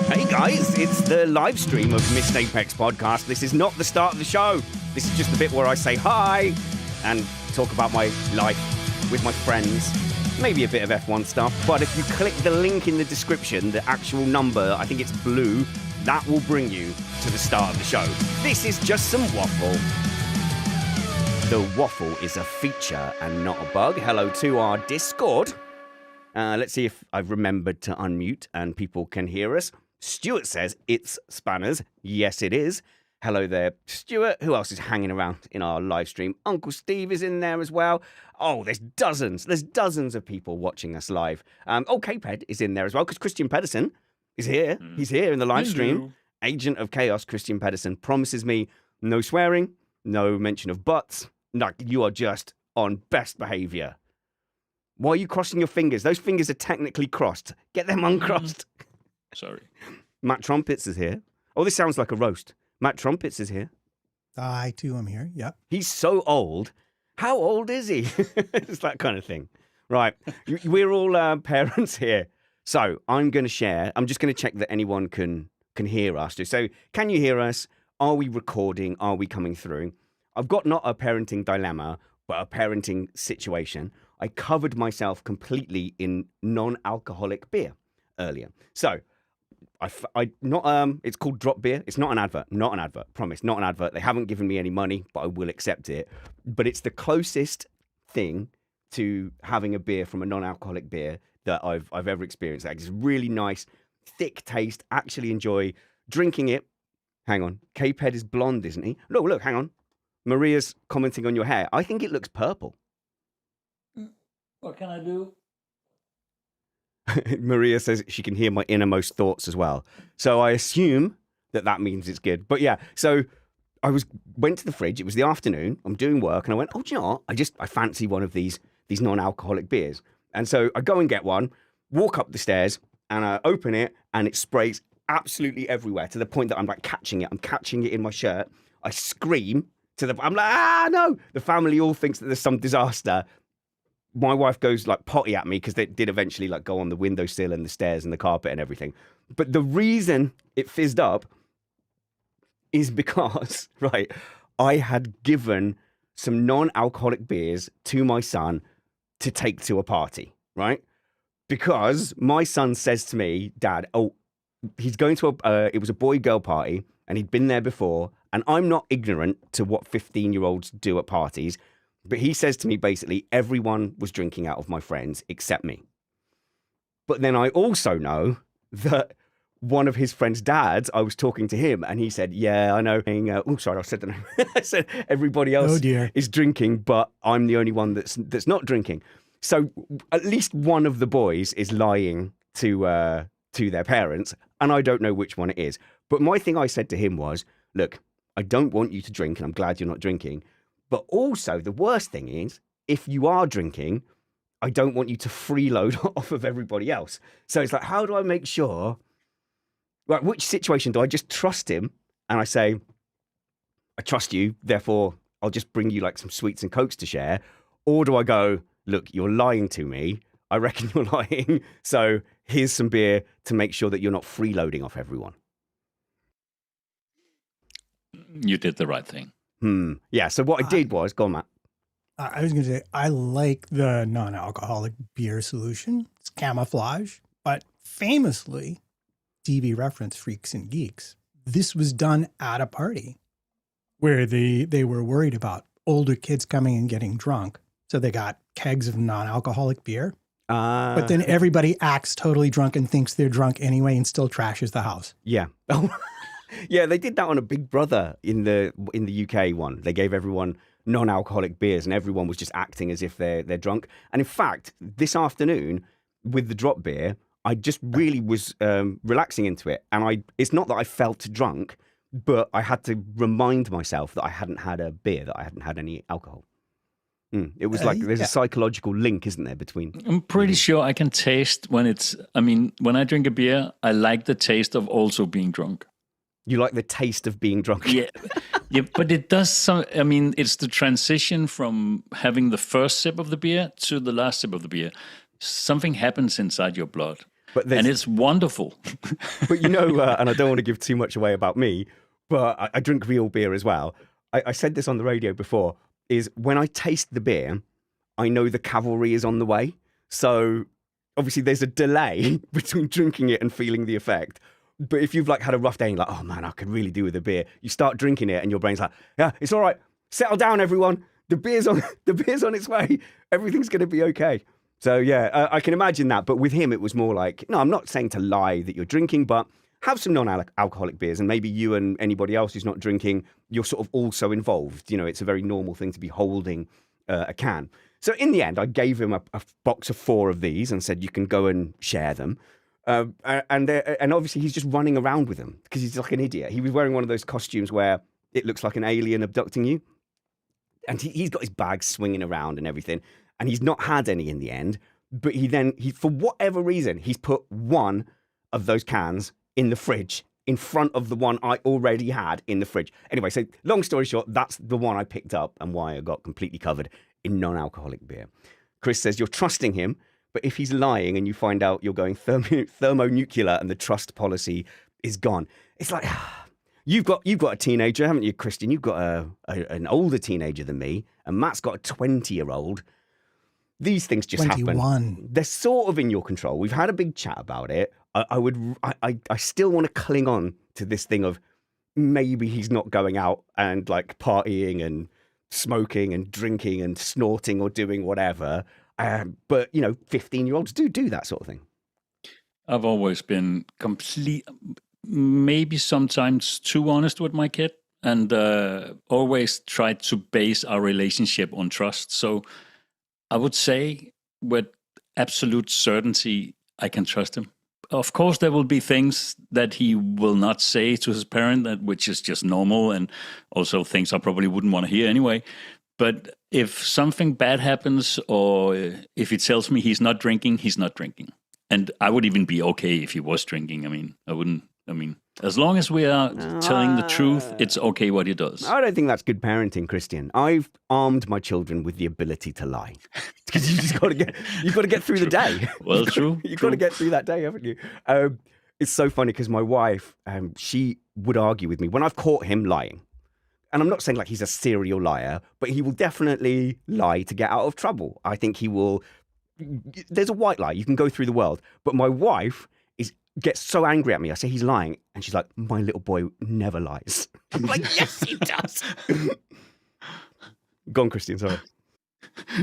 Hey guys, it's the live stream of Missed Apex podcast. This is not the start of the show. This is just the bit where I say hi and talk about my life with my friends. Maybe a bit of F1 stuff. But if you click the link in the description, the actual number, I think it's blue, that will bring you to the start of the show. This is just some waffle. The waffle is a feature and not a bug. Hello to our Discord. Let's see if I've remembered to unmute and people can hear us. Stuart says it's Spanners. Yes, it is. Hello there, Stuart. Who else is hanging around in our live stream? Uncle Steve is in there as well. Oh, there's dozens. There's dozens of people watching us live. K-Ped is in there as well because Kristian Pedersen is here. He's here in the live stream. Agent of Chaos, Kristian Pedersen, promises me no swearing, no mention of butts. No, you are just on best behavior. Why are you crossing your fingers? Those fingers are technically crossed. Get them uncrossed. Sorry. Matt Trumpets is here. Oh, this sounds like a roast. Matt Trumpets is here. I, too, am here. Yep. He's so old. How old is he? It's that kind of thing. Right. We're all parents here. So I'm going to share. I'm just going to check that anyone can hear us. So can you hear us? Are we recording? Are we coming through? I've got not a parenting dilemma, but a parenting situation. I covered myself completely in non-alcoholic beer earlier. So it's called Drop Beer. It's not an advert. Not an advert. Promise. Not an advert. They haven't given me any money, but I will accept it. But it's the closest thing to having a beer from a non-alcoholic beer that I've ever experienced. Like, it's really nice, thick taste. Actually enjoy drinking it. Hang on. K-Ped is blonde, isn't he? Look, hang on. Maria's commenting on your hair. I think it looks purple. What can I do? Maria says she can hear my innermost thoughts as well. So I assume that means it's good. But yeah, so I went to the fridge. It was the afternoon. I'm doing work and I went, oh, do you know what? I fancy one of these non-alcoholic beers. And so I go and get one, walk up the stairs and I open it and it sprays absolutely everywhere to the point that I'm like catching it. I'm catching it in my shirt. I scream I'm like, no. The family all thinks that there's some disaster. My wife goes like potty at me because they did eventually like go on the windowsill and the stairs and the carpet and everything. But the reason it fizzed up is because, right, I had given some non-alcoholic beers to my son to take to a party, right? Because my son says to me, Dad, he's going to it was a boy-girl party and he'd been there before. And I'm not ignorant to what 15-year-olds do at parties. But he says to me, basically, everyone was drinking out of my friends except me. But then I also know that one of his friend's dads, I was talking to him and he said, yeah, I know. Sorry, I said the name. I said everybody else is drinking, but I'm the only one that's not drinking. So at least one of the boys is lying to their parents, and I don't know which one it is. But my thing I said to him was, look, I don't want you to drink, and I'm glad you're not drinking. But also, the worst thing is, if you are drinking, I don't want you to freeload off of everybody else. So it's like, how do I make sure? Like, which situation do I just trust him? And I say, I trust you, therefore I'll just bring you like some sweets and cokes to share. Or do I go, look, you're lying to me. I reckon you're lying. So here's some beer to make sure that you're not freeloading off everyone. You did the right thing. Yeah, so what I did was, go on, Matt. I was going to say, I like the non-alcoholic beer solution. It's camouflage, but famously, TV reference freaks and geeks, this was done at a party where they were worried about older kids coming and getting drunk. So they got kegs of non-alcoholic beer. But then everybody acts totally drunk and thinks they're drunk anyway and still trashes the house. Yeah. Yeah, they did that on a Big Brother in the UK one. They gave everyone non-alcoholic beers and everyone was just acting as if they're drunk. And in fact, this afternoon with the drop beer, I just really was relaxing into it. And it's not that I felt drunk, but I had to remind myself that I hadn't had a beer, that I hadn't had any alcohol. It was like there's a psychological link, isn't there, between... I'm pretty sure I can taste when I drink a beer, I like the taste of also being drunk. You like the taste of being drunk? Yeah, but it does it's the transition from having the first sip of the beer to the last sip of the beer. Something happens inside your blood. and it's wonderful. But and I don't want to give too much away about me, but I drink real beer as well. I said this on the radio before, is when I taste the beer, I know the cavalry is on the way. So obviously there's a delay between drinking it and feeling the effect. But if you've like had a rough day and like, oh man, I could really do with a beer, you start drinking it and your brain's like, yeah, it's all right. Settle down, everyone. The beer's on its way. Everything's going to be okay. So yeah, I can imagine that. But with him, it was more like, no, I'm not saying to lie that you're drinking, but have some non-alcoholic beers, and maybe you and anybody else who's not drinking, you're sort of also involved. It's a very normal thing to be holding a can. So in the end, I gave him a box of 4 of these and said, you can go and share them. And obviously he's just running around with them because he's like an idiot. He was wearing one of those costumes where it looks like an alien abducting you. And he's got his bag swinging around and everything. And he's not had any in the end. But he for whatever reason, he's put one of those cans in the fridge in front of the one I already had in the fridge. Anyway, so long story short, that's the one I picked up and why I got completely covered in non-alcoholic beer. Chris says, you're trusting him, but if he's lying and you find out you're going thermonuclear and the trust policy is gone, it's like, you've got a teenager, haven't you, Kristian? You've got an older teenager than me, and Matt's got a 20-year-old. These things just 21. happen. They're sort of in your control. We've had a big chat about it. I still want to cling on to this thing of maybe he's not going out and like partying and smoking and drinking and snorting or doing whatever. But 15-year-olds do that sort of thing. I've always been maybe sometimes too honest with my kid, and always tried to base our relationship on trust. So I would say with absolute certainty, I can trust him. Of course, there will be things that he will not say to his parent, which is just normal, and also things I probably wouldn't want to hear anyway. But if something bad happens, or if he tells me he's not drinking, he's not drinking. And I would even be okay if he was drinking. As long as we are telling the truth, it's okay what he does. I don't think that's good parenting, Kristian. I've armed my children with the ability to lie. Because you've got to get through the day. Well, true. You've got to get through that day, haven't you? It's so funny because my wife, she would argue with me when I've caught him lying. And I'm not saying like he's a serial liar, but he will definitely lie to get out of trouble. I think he will. There's a white lie. You can go through the world. But my wife gets so angry at me. I say he's lying. And she's like, my little boy never lies. I'm like, yes, he does. Go on, Kristian, sorry.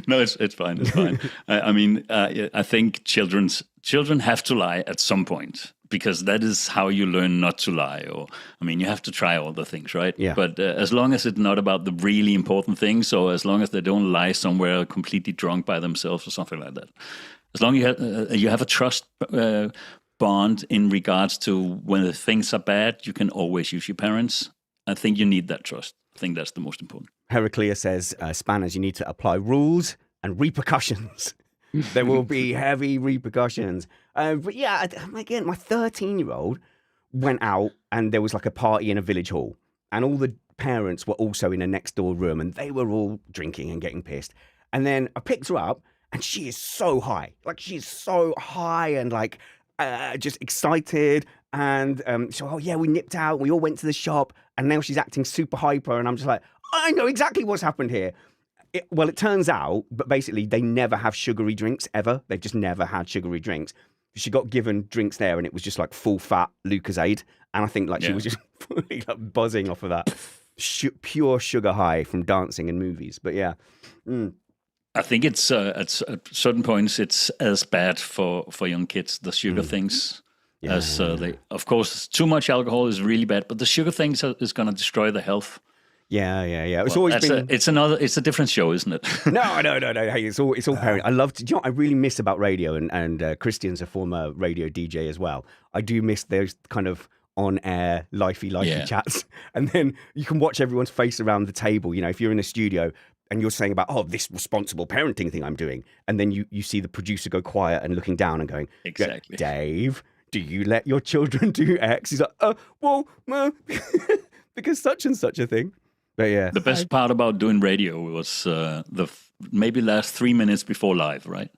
No, it's fine. It's fine. I think children have to lie at some point, because that is how you learn not to lie. Or, you have to try all the things, right? Yeah. But as long as it's not about the really important things, or as long as they don't lie somewhere completely drunk by themselves or something like that, as long as you have a trust bond in regards to when the things are bad, you can always use your parents. I think you need that trust. I think that's the most important. Heraclea says, Spanners, you need to apply rules and repercussions. There will be heavy repercussions. But yeah, again, my 13-year-old went out and there was like a party in a village hall. And all the parents were also in a next door room and they were all drinking and getting pissed. And then I picked her up and she is so high. Like she's so high and like just excited. And so, we nipped out. We all went to the shop. And now she's acting super hyper. And I'm just like, I know exactly what's happened here. It turns out, but basically they never have sugary drinks ever. They've just never had sugary drinks. She got given drinks there and it was just like full fat Lucozade. And I think she was just fully like buzzing off of that pure sugar high from dancing and movies. But yeah. I think it's at certain points it's as bad for young kids, the sugar things. Yeah. As of course, too much alcohol is really bad, but the sugar things is going to destroy the health. Yeah. It's always been. It's a different show, isn't it? No. Hey, it's all parent. I love. Do you know what I really miss about radio? And Kristian's a former radio DJ as well. I do miss those kind of on-air, lifey chats, and then you can watch everyone's face around the table. If you're in a studio and you're saying about this responsible parenting thing I'm doing, and then you see the producer go quiet and looking down and going, exactly, Dave, do you let your children do X? He's like, because such and such a thing. But yeah, the best part about doing radio was the maybe last 3 minutes before live, right?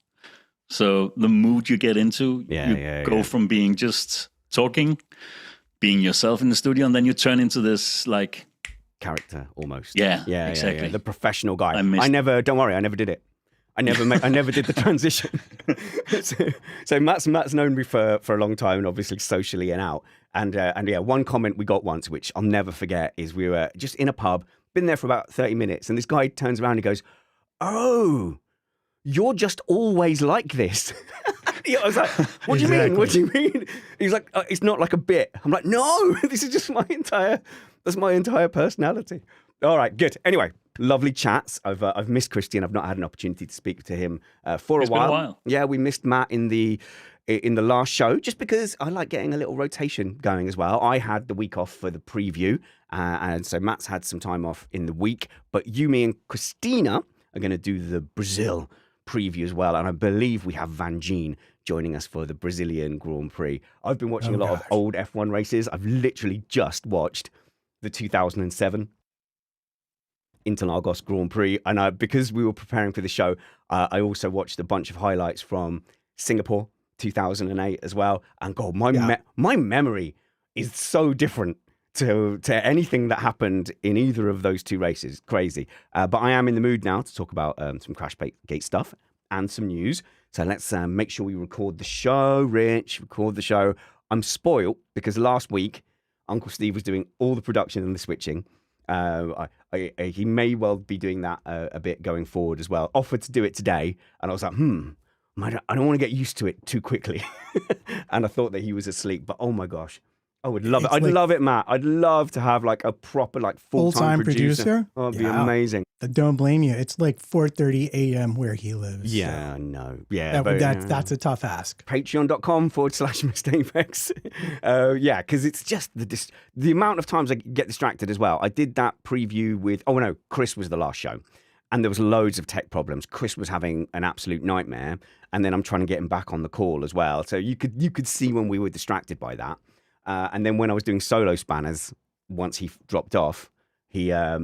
So the mood you get into, Yeah, go from being just talking, being yourself in the studio, and then you turn into this like character almost. Yeah, yeah, exactly. Yeah. The professional guy. Don't worry, I never did it. I never did the transition. so Matt's known me for a long time, and obviously socially and out. And yeah, one comment we got once, which I'll never forget, is we were just in a pub, been there for about 30 minutes, and this guy turns around and goes, "Oh, you're just always like this." I was like, "What do you mean? What do you mean?" He's like, "It's not like a bit." I'm like, "No, this is just that's my entire personality." All right, good. Anyway, lovely chats. I've missed Kristian. I've not had an opportunity to speak to him for a while. Been a while. Yeah, we missed Matt in the last show, just because I like getting a little rotation going as well. I had the week off for the preview, and so Matt's had some time off in the week. But you, me, and Christina are going to do the Brazil preview as well, and I believe we have Van Gien joining us for the Brazilian Grand Prix. I've been watching a lot of old F1 races. I've literally just watched the 2007 Interlagos Grand Prix, and because we were preparing for the show, I also watched a bunch of highlights from Singapore 2008 as well. And God, my memory is so different to anything that happened in either of those two races. Crazy. But I am in the mood now to talk about some Crashgate stuff and some news. So let's make sure we record the show, Rich. Record the show. I'm spoiled because last week Uncle Steve was doing all the production and the switching. He may well be doing that a bit going forward as well. Offered to do it today, and I was like, I don't want to get used to it too quickly. And I thought that he was asleep, but oh my gosh, I would love it. I'd love it, Matt. I'd love to have like a proper full-time producer. Oh, it'd be amazing. Don't blame you. It's like 4:30 a.m. where he lives. Yeah, I know. Yeah, that's a tough ask. Patreon.com/MrApex. Yeah, because it's just the amount of times I get distracted as well. I did that preview with, Chris was the last show. And there was loads of tech problems. Chris was having an absolute nightmare. And then I'm trying to get him back on the call as well. So you could see when we were distracted by that. And then when I was doing solo spanners, once he dropped off, I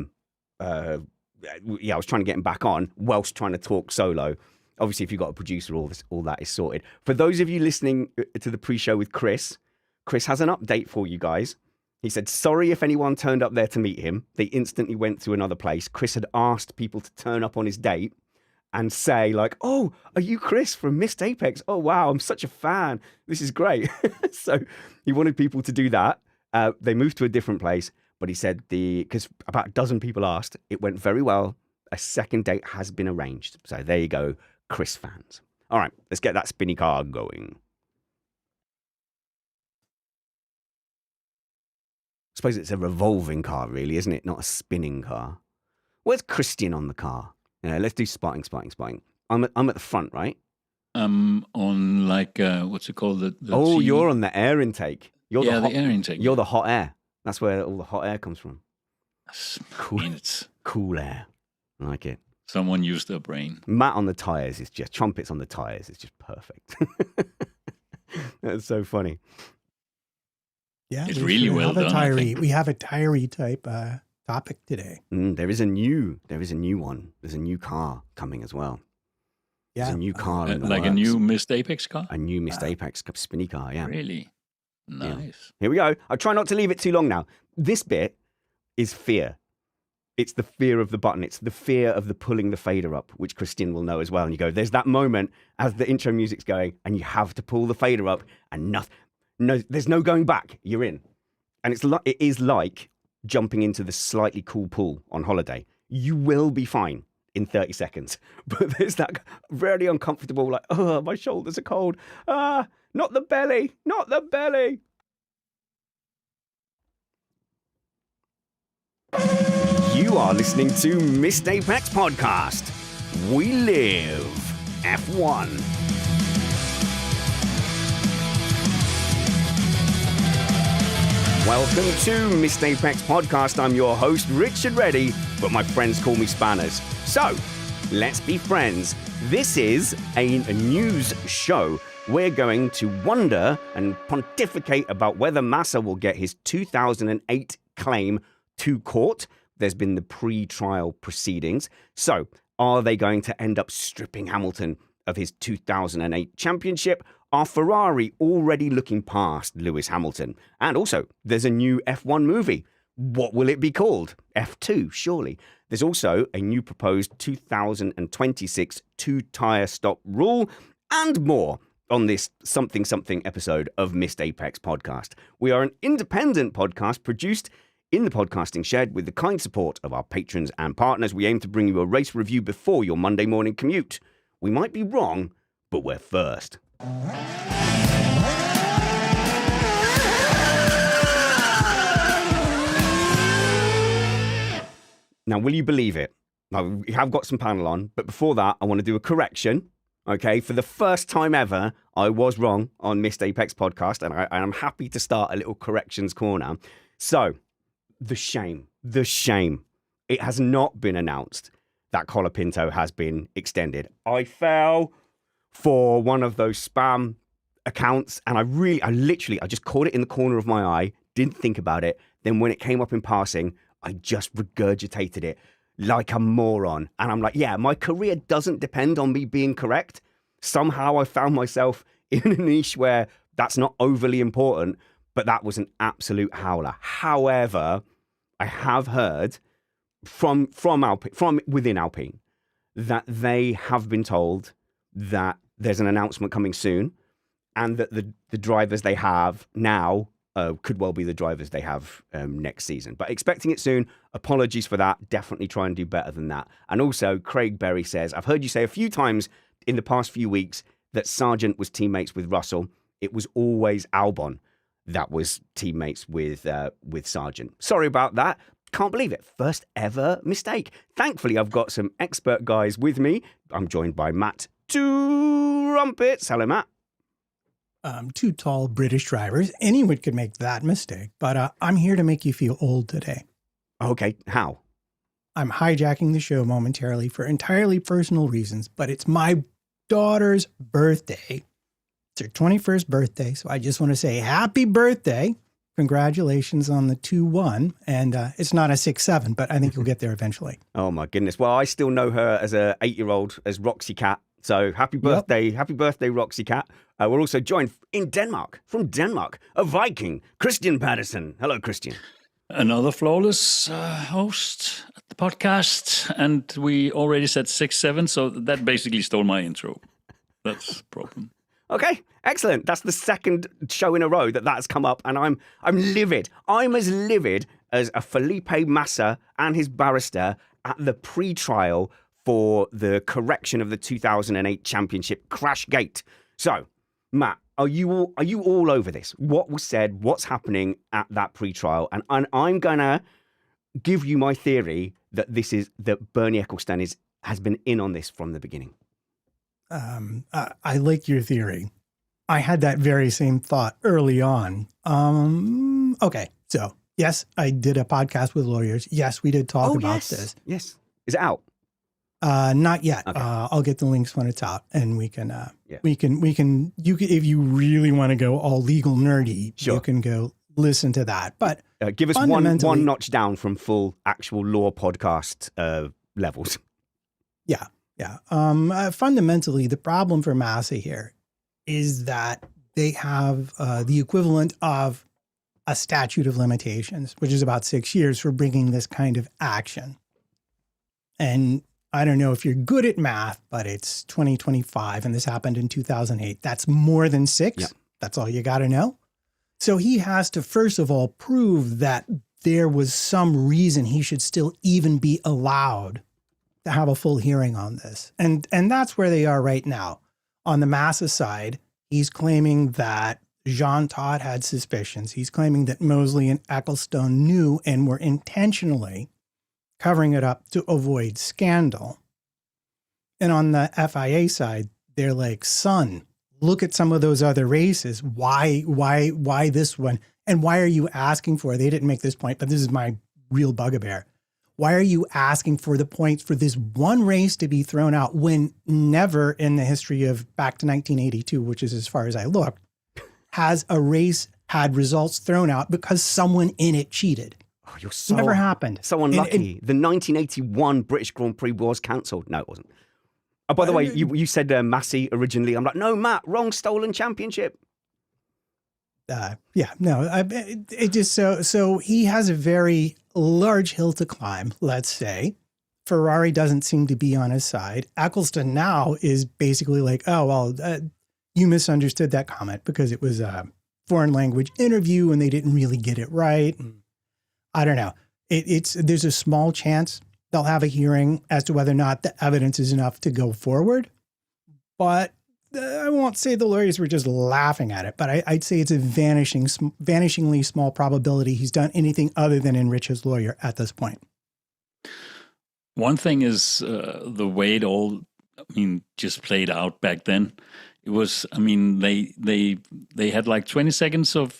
was trying to get him back on whilst trying to talk solo. Obviously, if you've got a producer, all that is sorted. For those of you listening to the pre-show with Chris has an update for you guys. He said, sorry if anyone turned up there to meet him. They instantly went to another place. Chris had asked people to turn up on his date and say like, oh, are you Chris from Missed Apex? Oh, wow, I'm such a fan. This is great. So he wanted people to do that. They moved to a different place. But he said because about a dozen people asked, it went very well. A second date has been arranged. So there you go, Chris fans. All right, let's get that spinny car going. I suppose it's a revolving car, really, isn't it? Not a spinning car. Where's Kristian on the car? Yeah, let's do spotting. I'm at the front, right? On what's it called? The you're on the air intake. The air intake. You're the hot air. That's where all the hot air comes from. Cool. I mean, it's cool air. I like it. Someone used their brain. Matt on the tires is just trumpets on the tires. It's just perfect. That's so funny. Yeah, it's really well done. We have a tirey type topic today. There is a new one. There's a new car coming as well. Yeah, there's a new car. Like a new Missed Apex car? A new Missed Apex spinny car, yeah. Really? Nice. Yeah. Here we go. I try not to leave it too long now. This bit is fear. It's the fear of the button. It's the fear of the pulling the fader up, which Kristian will know as well. And you go, there's that moment as the intro music's going and you have to pull the fader up and there's no going back. You're in. And it is like jumping into the slightly cool pool on holiday. You will be fine in 30 seconds. But there's that really uncomfortable, like, oh, my shoulders are cold. Not the belly. You are listening to Missed Apex Podcast. We live F1. Welcome to Missed Apex Podcast. I'm your host, Richard Reddy, but my friends call me Spanners. So, let's be friends. This is a news show. We're going to wonder and pontificate about whether Massa will get his 2008 claim to court. There's been the pre-trial proceedings. So, are they going to end up stripping Hamilton of his 2008 championship, are Ferrari already looking past Lewis Hamilton? And also, there's a new F1 movie. What will it be called? F2, surely. There's also a new proposed 2026 two-tyre stop rule and more on this something episode of Missed Apex podcast. We are an independent podcast produced in the podcasting shed with the kind support of our patrons and partners. We aim to bring you a race review before your Monday morning commute. We might be wrong, but we're first. Now, will you believe it? Now, we have got some panel on, but before that, I want to do a correction. Okay, for the first time ever, I was wrong on Missed Apex podcast, and I'm happy to start a little corrections corner. So, the shame. It has not been announced that Colapinto has been extended. I fell for one of those spam accounts, and I just caught it in the corner of my eye, didn't think about it. Then when it came up in passing, I just regurgitated it like a moron. And I'm like, yeah, my career doesn't depend on me being correct. Somehow I found myself in a niche where that's not overly important, but that was an absolute howler. However, I have heard from within Alpine that they have been told that there's an announcement coming soon, and that the drivers they have now could well be the drivers they have next season. But expecting it soon. Apologies for that. Definitely try and do better than that. And also, Craig Berry says, I've heard you say a few times in the past few weeks that Sargent was teammates with Russell. It was always Albon that was teammates with Sargent. Sorry about that. Can't believe it. First ever mistake. Thankfully, I've got some expert guys with me. I'm joined by Matt Trumpets. Hello, Matt. Two tall British drivers. Anyone could make that mistake, but I'm here to make you feel old today. Okay, how? I'm hijacking the show momentarily for entirely personal reasons, but it's my daughter's birthday. It's her 21st birthday, so I just want to say happy birthday. Congratulations on the 2-1, and it's not a 6-7, but I think you'll get there eventually. Oh my goodness. Well, I still know her as a 8-year-old, as Roxy Cat. So happy birthday, Happy birthday, Roxy Cat. We're also joined from Denmark, a Viking, Kristian Patterson. Hello, Kristian. Another flawless host at the podcast, and we already said 6-7, so that basically stole my intro. That's the problem. Okay, excellent. That's the second show in a row that's come up, and I'm livid. I'm as livid as a Felipe Massa and his barrister at the pre-trial for the correction of the 2008 championship crash gate. So, Matt, are you all over this? What was said? What's happening at that pre-trial? And I'm gonna give you my theory that Bernie Ecclestone has been in on this from the beginning. I like your theory. I had that very same thought early on. Okay, so yes, I did a podcast with lawyers. Yes, we did talk about this. Yes, is it out? Not yet. Okay. I'll get the links when it's out, and we can, if you really want to go all legal nerdy, sure, you can go listen to that. But give us one notch down from full actual law podcast levels. Yeah. Fundamentally, the problem for Massa here is that they have the equivalent of a statute of limitations, which is about 6 years for bringing this kind of action. And I don't know if you're good at math, but it's 2025 and this happened in 2008. That's more than 6. Yep. That's all you got to know. So he has to, first of all, prove that there was some reason he should still even be allowed to have a full hearing on this. And that's where they are right now. On the Massa side, he's claiming that Jean Todt had suspicions. He's claiming that Mosley and Ecclestone knew and were intentionally covering it up to avoid scandal. And on the FIA side, they're like, son, look at some of those other races. Why this one? And why are you asking for it? They didn't make this point, but this is my real bugaboo. Why are you asking for the points for this one race to be thrown out when never in the history of back to 1982, which is as far as I looked, has a race had results thrown out because someone in it cheated? Oh, you're so never happened. So unlucky. The 1981 British Grand Prix was cancelled. No, it wasn't. Oh, by the way, you said Massey originally. I'm like, no, Matt, wrong, stolen championship. It just so he has a very large hill to climb, let's say. Ferrari doesn't seem to be on his side. Eccleston now is basically like, oh, well, you misunderstood that comment because it was a foreign language interview and they didn't really get it right. I don't know. There's a small chance they'll have a hearing as to whether or not the evidence is enough to go forward. But I won't say the lawyers were just laughing at it, but I'd say it's a vanishingly small probability he's done anything other than enrich his lawyer at this point. One thing is the way it all, just played out back then. It was, they had like 20 seconds of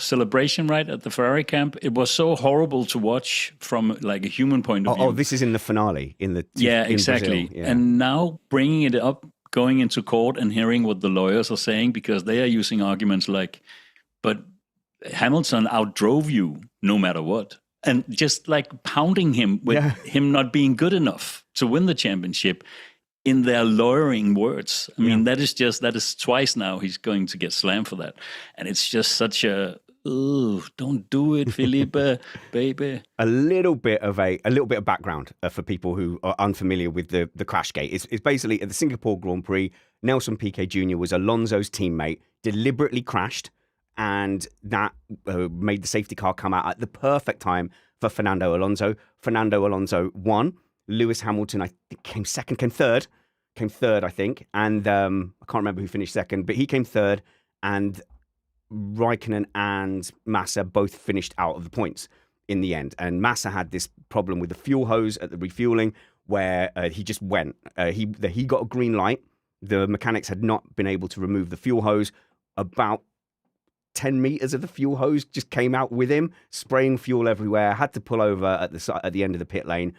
celebration, right, at the Ferrari camp. It was so horrible to watch from like a human point of view. Oh, this is in the finale in exactly. Brazil. Yeah. And now bringing it up, going into court and hearing what the lawyers are saying, because they are using arguments like, but Hamilton outdrove you no matter what. And just like pounding him with him not being good enough to win the championship in their lawyering words. That is twice now he's going to get slammed for that. And it's just such a, don't do it, Felipe, baby. A little bit of background for people who are unfamiliar with the crash gate. It's basically at the Singapore Grand Prix, Nelson Piquet Jr. was Alonso's teammate, deliberately crashed, and that made the safety car come out at the perfect time for Fernando Alonso. Fernando Alonso won. Lewis Hamilton, I think, came third, I think. And I can't remember who finished second, but he came third. And Raikkonen and Massa both finished out of the points in the end. And Massa had this problem with the fuel hose at the refueling where he just went. He got a green light. The mechanics had not been able to remove the fuel hose. About 10 meters of the fuel hose just came out with him, spraying fuel everywhere. Had to pull over at the end of the pit lane,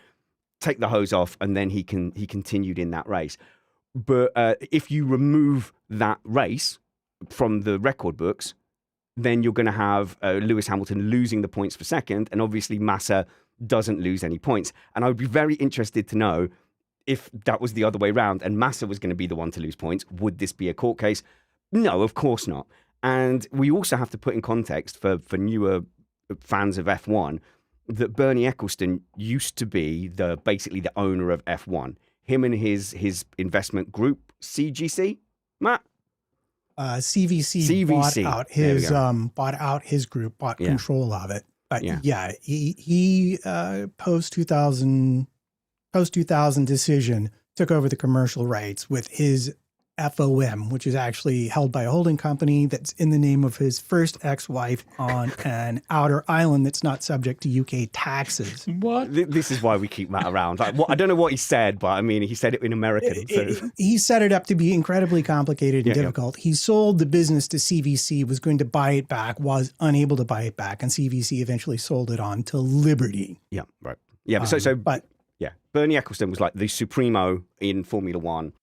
take the hose off, and then he continued in that race. But if you remove that race from the record books, then you're going to have Lewis Hamilton losing the points for second, and obviously Massa doesn't lose any points. And I would be very interested to know if that was the other way around and Massa was going to be the one to lose points. Would this be a court case? No, of course not. And we also have to put in context for newer fans of F1 that Bernie Eccleston used to be basically the owner of F1. Him and his investment group, CGC, Matt? CVC bought out his group, bought control of it. But he post 2000 decision took over the commercial rights with his FOM, which is actually held by a holding company that's in the name of his first ex-wife on an outer island that's not subject to UK taxes. What? This is why we keep Matt around. Like, I don't know what he said, but he said it in American. So. He set it up to be incredibly complicated and difficult. He sold the business to CVC, was going to buy it back, was unable to buy it back, and CVC eventually sold it on to Liberty. Yeah, right. Yeah, but Bernie Eccleston was like the supremo in Formula One.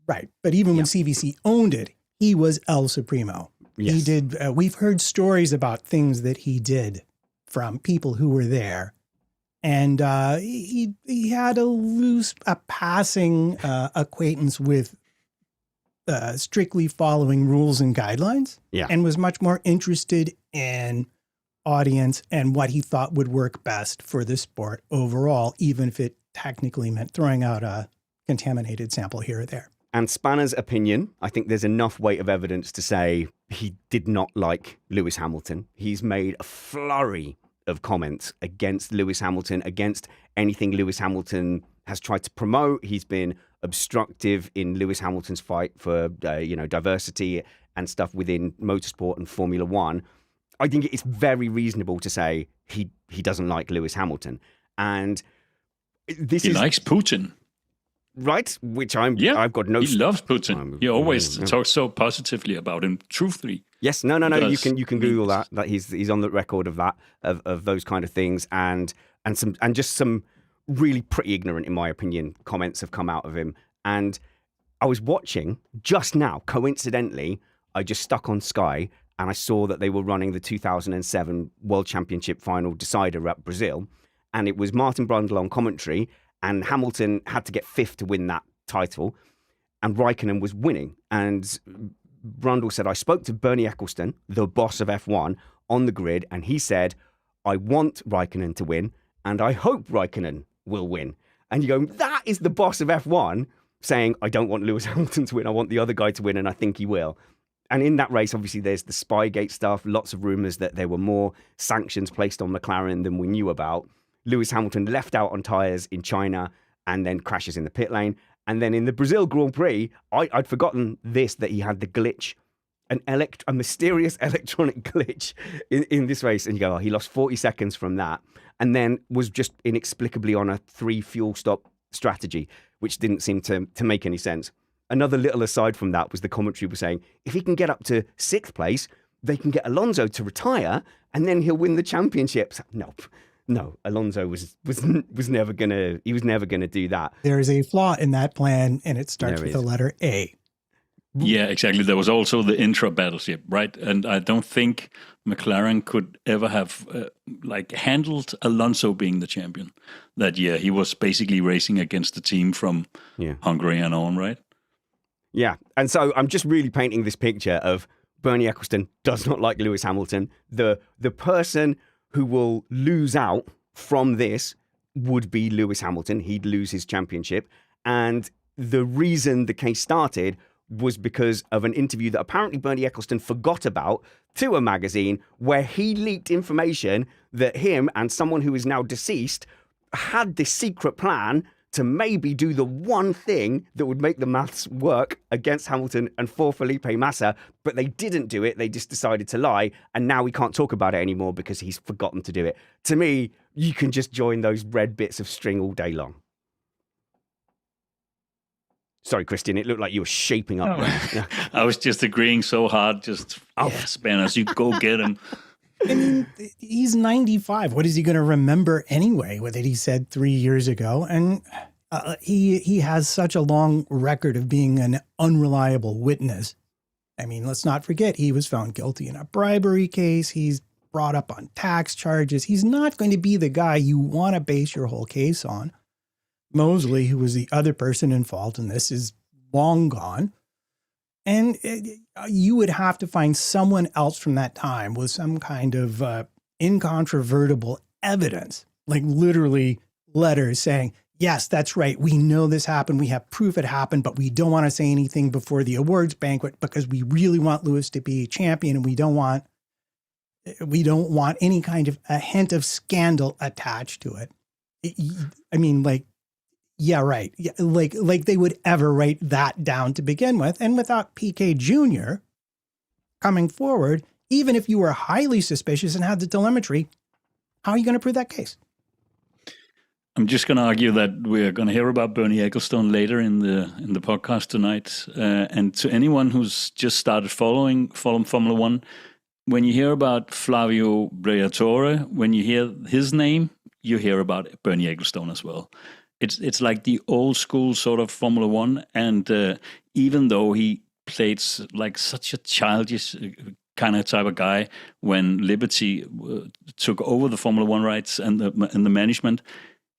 Right. But even when CVC owned it, he was El Supremo. Yes. He did. We've heard stories about things that he did from people who were there. And he had a passing acquaintance with strictly following rules and guidelines. Yeah. And was much more interested in audience and what he thought would work best for the sport overall, even if it technically meant throwing out a contaminated sample here or there. And Spanner's opinion, I think there's enough weight of evidence to say he did not like Lewis Hamilton. He's made a flurry of comments against Lewis Hamilton, against anything Lewis Hamilton has tried to promote. He's been obstructive in Lewis Hamilton's fight for diversity and stuff within motorsport and Formula One. I think it's very reasonable to say he doesn't like Lewis Hamilton. And he likes Putin. Right, which I've got no. He loves Putin. He always talks so positively about him. Truthfully, yes, no. You can Google that. That he's on the record of that of those kind of things, and just some really pretty ignorant, in my opinion, comments have come out of him. And I was watching just now, coincidentally, I just stuck on Sky and I saw that they were running the 2007 World Championship final decider at Brazil, and it was Martin Brundle on commentary. And Hamilton had to get fifth to win that title, and Raikkonen was winning. And Brundle said, I spoke to Bernie Ecclestone, the boss of F1, on the grid, and he said, I want Raikkonen to win, and I hope Raikkonen will win. And you go, that is the boss of F1 saying, I don't want Lewis Hamilton to win, I want the other guy to win, and I think he will. And in that race, obviously, there's the Spygate stuff, lots of rumours that there were more sanctions placed on McLaren than we knew about. Lewis Hamilton left out on tyres in China and then crashes in the pit lane. And then in the Brazil Grand Prix, I'd forgotten that he had the glitch, a mysterious electronic glitch in this race. And you go, he lost 40 seconds from that. And then was just inexplicably on a 3 fuel stop strategy, which didn't seem to make any sense. Another little aside from that was the commentary was saying, if he can get up to 6th place, they can get Alonso to retire and then he'll win the championships. Nope. No, Alonso was never gonna do that. There is a flaw in that plan, and it starts with the letter A. Yeah, exactly. There was also the intra battleship, right? And I don't think McLaren could ever have handled Alonso being the champion that year. He was basically racing against the team from Hungary and on, right? Yeah, and so I'm just really painting this picture of Bernie Ecclestone does not like Lewis Hamilton. The person who will lose out from this would be Lewis Hamilton. He'd lose his championship. And the reason the case started was because of an interview that apparently Bernie Ecclestone forgot about to a magazine where he leaked information that him and someone who is now deceased had this secret plan to maybe do the one thing that would make the maths work against Hamilton and for Felipe Massa, but they didn't do it. They just decided to lie, and now we can't talk about it anymore because he's forgotten to do it. To me, you can just join those red bits of string all day long. Sorry, Kristian, it looked like you were shaping up. No. I was just agreeing so hard, Spanners, you go get him. I mean, he's 95. What is he going to remember anyway? What he said 3 years ago? And he has such a long record of being an unreliable witness. I mean, let's not forget, he was found guilty in a bribery case. He's brought up on tax charges. He's not going to be the guy you want to base your whole case on. Mosley, who was the other person involved in this, is long gone. And you would have to find someone else from that time with some kind of incontrovertible evidence, like literally letters saying, yes, that's right. We know this happened. We have proof it happened, but we don't want to say anything before the awards banquet because we really want Lewis to be champion, and we don't want any kind of a hint of scandal attached to it. I mean, yeah, right. Yeah, like they would ever write that down to begin with. And without PK Jr. coming forward, even if you were highly suspicious and had the telemetry, how are you going to prove that case? I'm just going to argue that we're going to hear about Bernie Ecclestone later in the podcast tonight. And to anyone who's just started following Formula One, when you hear about Flavio Briatore, when you hear his name, you hear about Bernie Ecclestone as well. It's like the old school sort of Formula One, and even though he played like such a childish kind of type of guy when Liberty took over the Formula One rights and the management,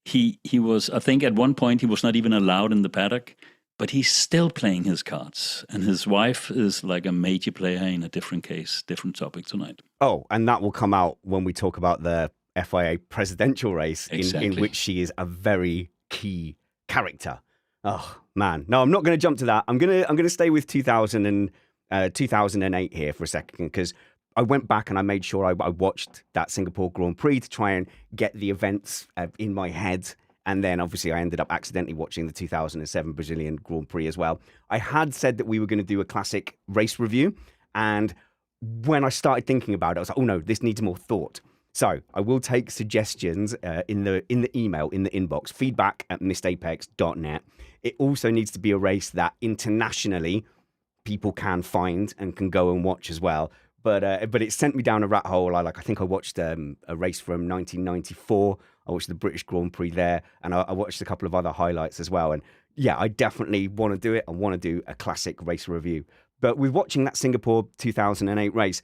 he was, I think at one point he was not even allowed in the paddock, but he's still playing his cards, and his wife is like a major player in a different case, different topic tonight. Oh, and that will come out when we talk about the FIA presidential race, exactly. in which she is a very key character. Oh man, no, I'm not going to jump to that. I'm gonna stay with 2008 here for a second, because I went back and I made sure I watched that Singapore Grand Prix to try and get the events in my head, and then obviously I ended up accidentally watching the 2007 Brazilian Grand Prix as well. I had said that we were going to do a classic race review, and when I started thinking about it, I was like, oh no, this needs more thought. So I will take suggestions in the email, in the inbox, feedback@missedapex.net. It also needs to be a race that internationally people can find and can go and watch as well. But it sent me down a rat hole. I think I watched a race from 1994. I watched the British Grand Prix there, and I watched a couple of other highlights as well. And yeah, I definitely want to do it. I want to do a classic race review. But with watching that Singapore 2008 race,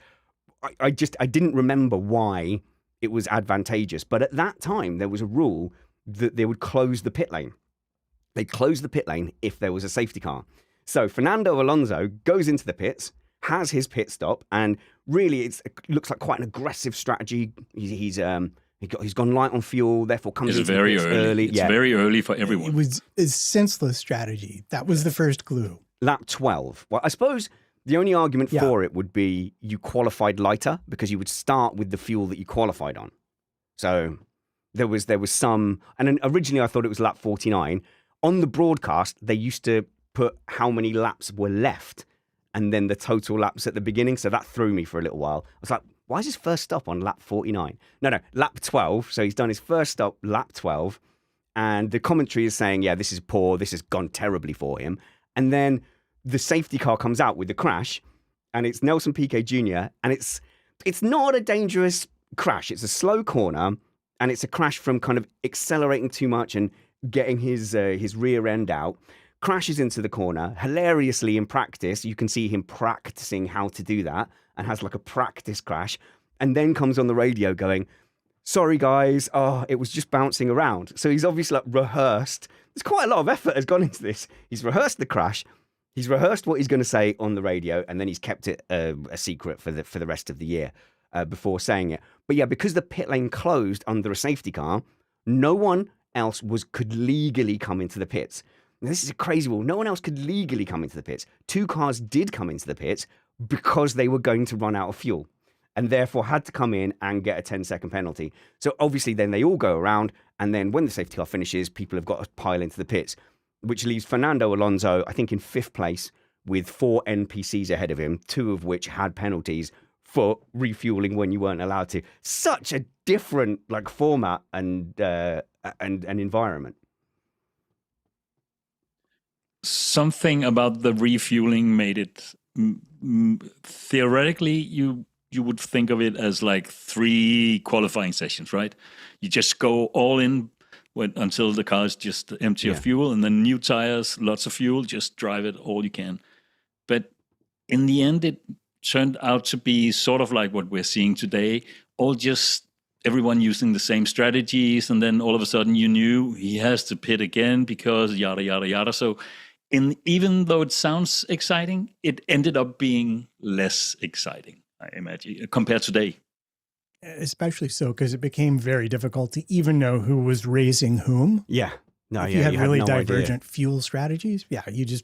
I didn't remember why it was advantageous. But at that time, there was a rule that they would close the pit lane. they closed the pit lane if there was a safety car. So Fernando Alonso goes into the pits, has his pit stop, and really it looks like quite an aggressive strategy. He's gone light on fuel, therefore comes It's into very the pits early. It's very early for everyone. It was a senseless strategy. That was the first clue. Lap 12. Well, I suppose the only argument for it would be you qualified lighter because you would start with the fuel that you qualified on. So there was some, and then originally I thought it was lap 49. On the broadcast, they used to put how many laps were left and then the total laps at the beginning. So that threw me for a little while. I was like, why is his first stop on lap 49? No, lap 12. So he's done his first stop, lap 12. And the commentary is saying, yeah, this is poor. This has gone terribly for him. And then the safety car comes out with the crash, and it's Nelson Piquet Jr. And it's not a dangerous crash. It's a slow corner, and it's a crash from kind of accelerating too much and getting his rear end out. Crashes into the corner. Hilariously, in practice, you can see him practicing how to do that and has like a practice crash, and then comes on the radio going, sorry guys, it was just bouncing around. So he's obviously like rehearsed. There's quite a lot of effort has gone into this. He's rehearsed the crash. He's rehearsed what he's going to say on the radio, and then he's kept it a secret for the rest of the year before saying it. But yeah, because the pit lane closed under a safety car, no one else could legally come into the pits. Now, this is a crazy rule. No one else could legally come into the pits. 2 cars did come into the pits because they were going to run out of fuel and therefore had to come in and get a 10-second penalty. So obviously then they all go around, and then when the safety car finishes, people have got to pile into the pits, which leaves Fernando Alonso, I think, in 5th place with 4 NPCs ahead of him, 2 of which had penalties for refueling when you weren't allowed to. Such a different format and environment. Something about the refueling made it theoretically you would think of it as like 3 qualifying sessions, right? You just go all in until the car is just empty of fuel, and then new tires, lots of fuel, just drive it all you can. But in the end, it turned out to be sort of like what we're seeing today, all just everyone using the same strategies, and then all of a sudden you knew he has to pit again because yada, yada, yada. So even though it sounds exciting, it ended up being less exciting, I imagine, compared to today. Especially so because it became very difficult to even know who was raising whom. Yeah. No, if you had really divergent fuel strategies,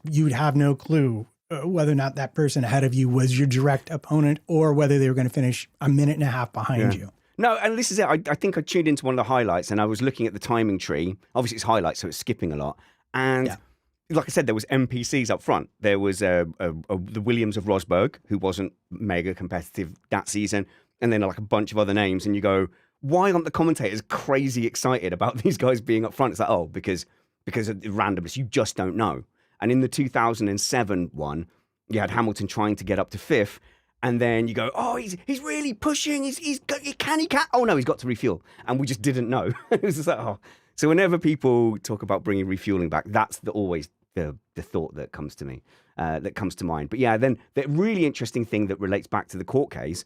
you'd have no clue whether or not that person ahead of you was your direct opponent or whether they were going to finish a minute and a half behind you. No, and this is it. I think I tuned into one of the highlights and I was looking at the timing tree. Obviously, it's highlights, so it's skipping a lot. And like I said, there was NPCs up front. There was the Williams of Rosberg, who wasn't mega competitive that season, and then like a bunch of other names. And you go, why aren't the commentators crazy excited about these guys being up front? It's like, because of the randomness. You just don't know. And in the 2007 one, you had Hamilton trying to get up to 5th. And then you go, he's really pushing. He can't. Oh no, he's got to refuel. And we just didn't know. It was just like, So whenever people talk about bringing refueling back, that's always the thought that comes to me, that comes to mind. But yeah, then the really interesting thing that relates back to the court case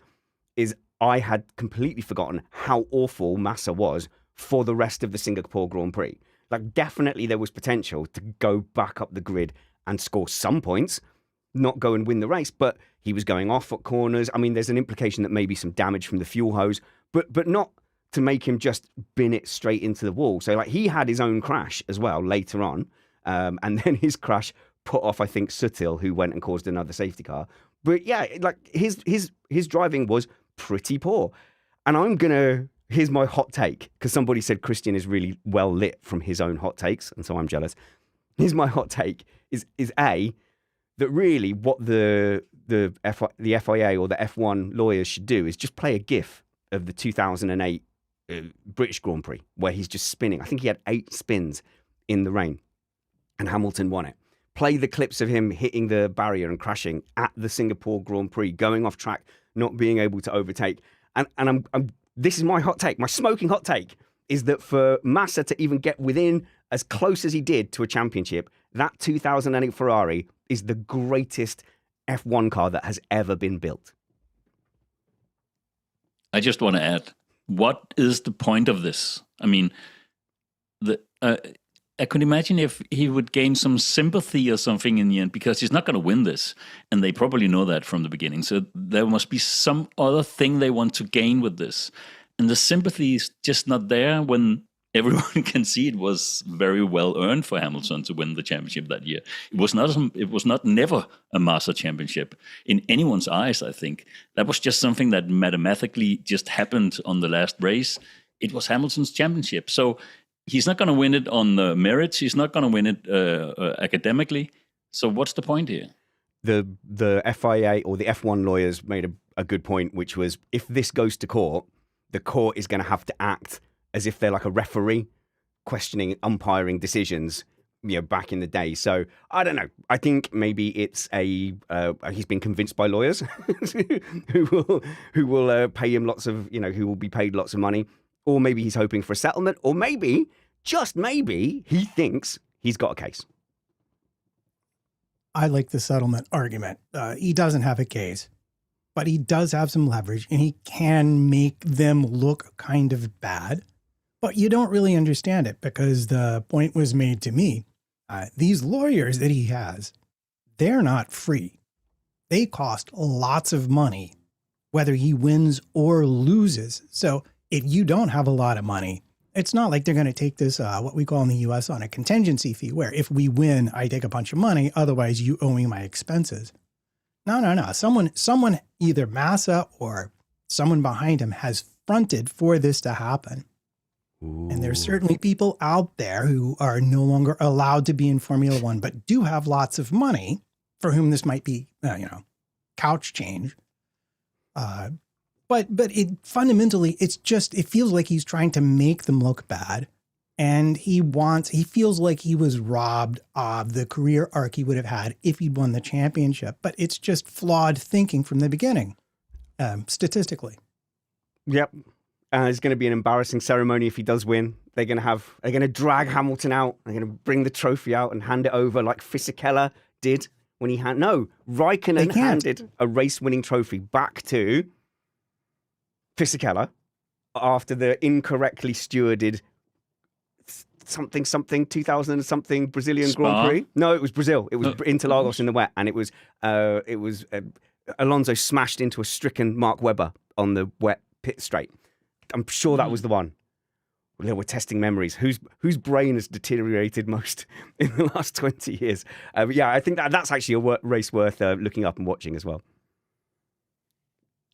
is I had completely forgotten how awful Massa was for the rest of the Singapore Grand Prix. Like, definitely there was potential to go back up the grid and score some points, not go and win the race, but he was going off at corners. I mean, there's an implication that maybe some damage from the fuel hose, but not to make him just bin it straight into the wall. So, like, he had his own crash as well later on, and then his crash put off, I think, Sutil, who went and caused another safety car. But yeah, like, his driving was pretty poor. And here's my hot take, because somebody said Kristian is really well lit from his own hot takes, and so I'm jealous. Here's my hot take, is A, that really what the FIA or the F1 lawyers should do is just play a GIF of the 2008 British Grand Prix, where he's just spinning. I think he had 8 spins in the rain, and Hamilton won it. Play the clips of him hitting the barrier and crashing at the Singapore Grand Prix, going off track, not being able to overtake. And this is my hot take. My smoking hot take is that for Massa to even get within as close as he did to a championship, that 2008 Ferrari is the greatest F1 car that has ever been built. I just want to add, what is the point of this? I mean, I could imagine if he would gain some sympathy or something in the end, because he's not going to win this, and they probably know that from the beginning. So there must be some other thing they want to gain with this, and the sympathy is just not there when everyone can see it was very well earned for Hamilton to win the championship that year. It was not never a master championship in anyone's eyes. I think that was just something that mathematically just happened on the last race. It was Hamilton's championship, so. He's not going to win it on merits. He's not going to win it academically. So what's the point here? The FIA or the F1 lawyers made a good point, which was if this goes to court, the court is going to have to act as if they're like a referee questioning umpiring decisions, back in the day. So I don't know. I think maybe it's he's been convinced by lawyers who will pay him lots of, who will be paid lots of money. Or maybe he's hoping for a settlement, or maybe, just maybe, he thinks he's got a case. I like the settlement argument. He doesn't have a case, but he does have some leverage, and he can make them look kind of bad. But you don't really understand it, because the point was made to me. These lawyers that he has, they're not free. They cost lots of money, whether he wins or loses. So if you don't have a lot of money, it's not like they're going to take this, what we call in the U.S. on a contingency fee, where if we win, I take a bunch of money. Otherwise, you owe me my expenses. No. Someone, either Massa or someone behind him, has fronted for this to happen. Ooh. And there's certainly people out there who are no longer allowed to be in Formula One, but do have lots of money, for whom this might be, couch change. But it fundamentally, it feels like he's trying to make them look bad. And he feels like he was robbed of the career arc he would have had if he'd won the championship. But it's just flawed thinking from the beginning, statistically. Yep. It's going to be an embarrassing ceremony if he does win. They're going to drag Hamilton out. They're going to bring the trophy out and hand it over like Fisichella did when Raikkonen handed a race-winning trophy back to Fisichella after the incorrectly stewarded something 2000 and something Brazilian Spa? Grand Prix. No, it was Brazil. It was Interlagos in the wet, and it was Alonso smashed into a stricken Mark Webber on the wet pit straight. I'm sure that was the one. We're testing memories. Whose brain has deteriorated most in the last 20 years? I think that's actually a race worth looking up and watching as well.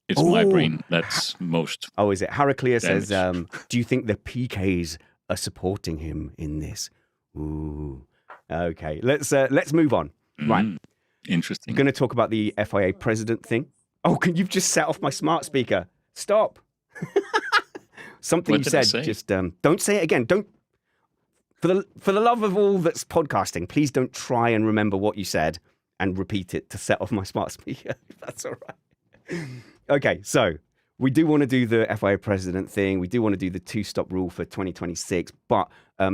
It's my brain that's most. Oh, is it? Heraclea says, do you think the PKs are supporting him in this? Ooh. Okay, let's move on. Right. Interesting. We're going to talk about the FIA president thing. Oh, you've just set off my smart speaker. Stop. Something What you did I said, say? just don't say it again. Don't, for the love of all that's podcasting, please don't try and remember what you said and repeat it to set off my smart speaker, if that's all right. Okay, so we do want to do the FIA president thing. We do want to do the two-stop rule for 2026. But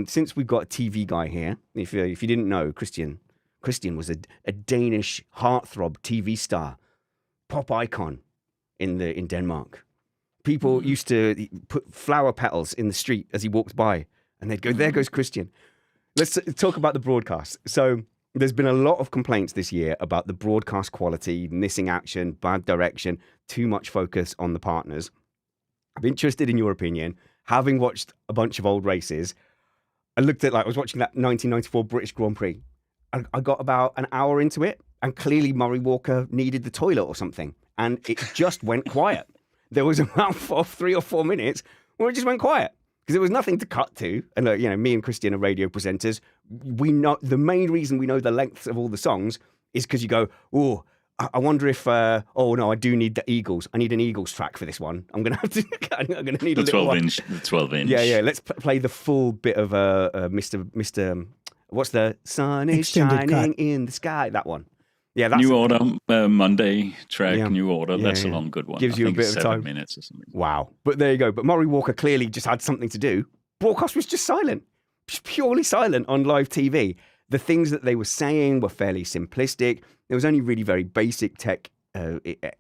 since we've got a TV guy here, if you didn't know, Kristian was a Danish heartthrob TV star, pop icon in Denmark. People used to put flower petals in the street as he walked by, and they'd go, "There goes Kristian." Let's talk about the broadcast. So there's been a lot of complaints this year about the broadcast quality, missing action, bad direction, too much focus on the partners. I'm interested in your opinion. Having watched a bunch of old races, I was watching that 1994 British Grand Prix. I got about an hour into it, and clearly Murray Walker needed the toilet or something, and it just went quiet. There was about 3 or 4 minutes where it just went quiet because there was nothing to cut to. And me and Kristian are radio presenters. We know the main reason we know the lengths of all the songs is because you go, "Oh, I wonder if I do need the Eagles. I need an Eagles track for this one. I'm gonna have to. I'm gonna need a little 12-inch. The 12-inch. Yeah. Let's play the full bit of Mr. What's the sun is Extended shining cut. in the sky? That one. Yeah, that's New Order, Monday track, Yeah. New Order. That's Yeah. a long, good one. Gives I you a think bit it's of 7 time. minutes or something. Wow. But there you go. But Murray Walker clearly just had something to do. Broadcast was just silent, just purely silent on live TV. The things that they were saying were fairly simplistic. There was only really very basic tech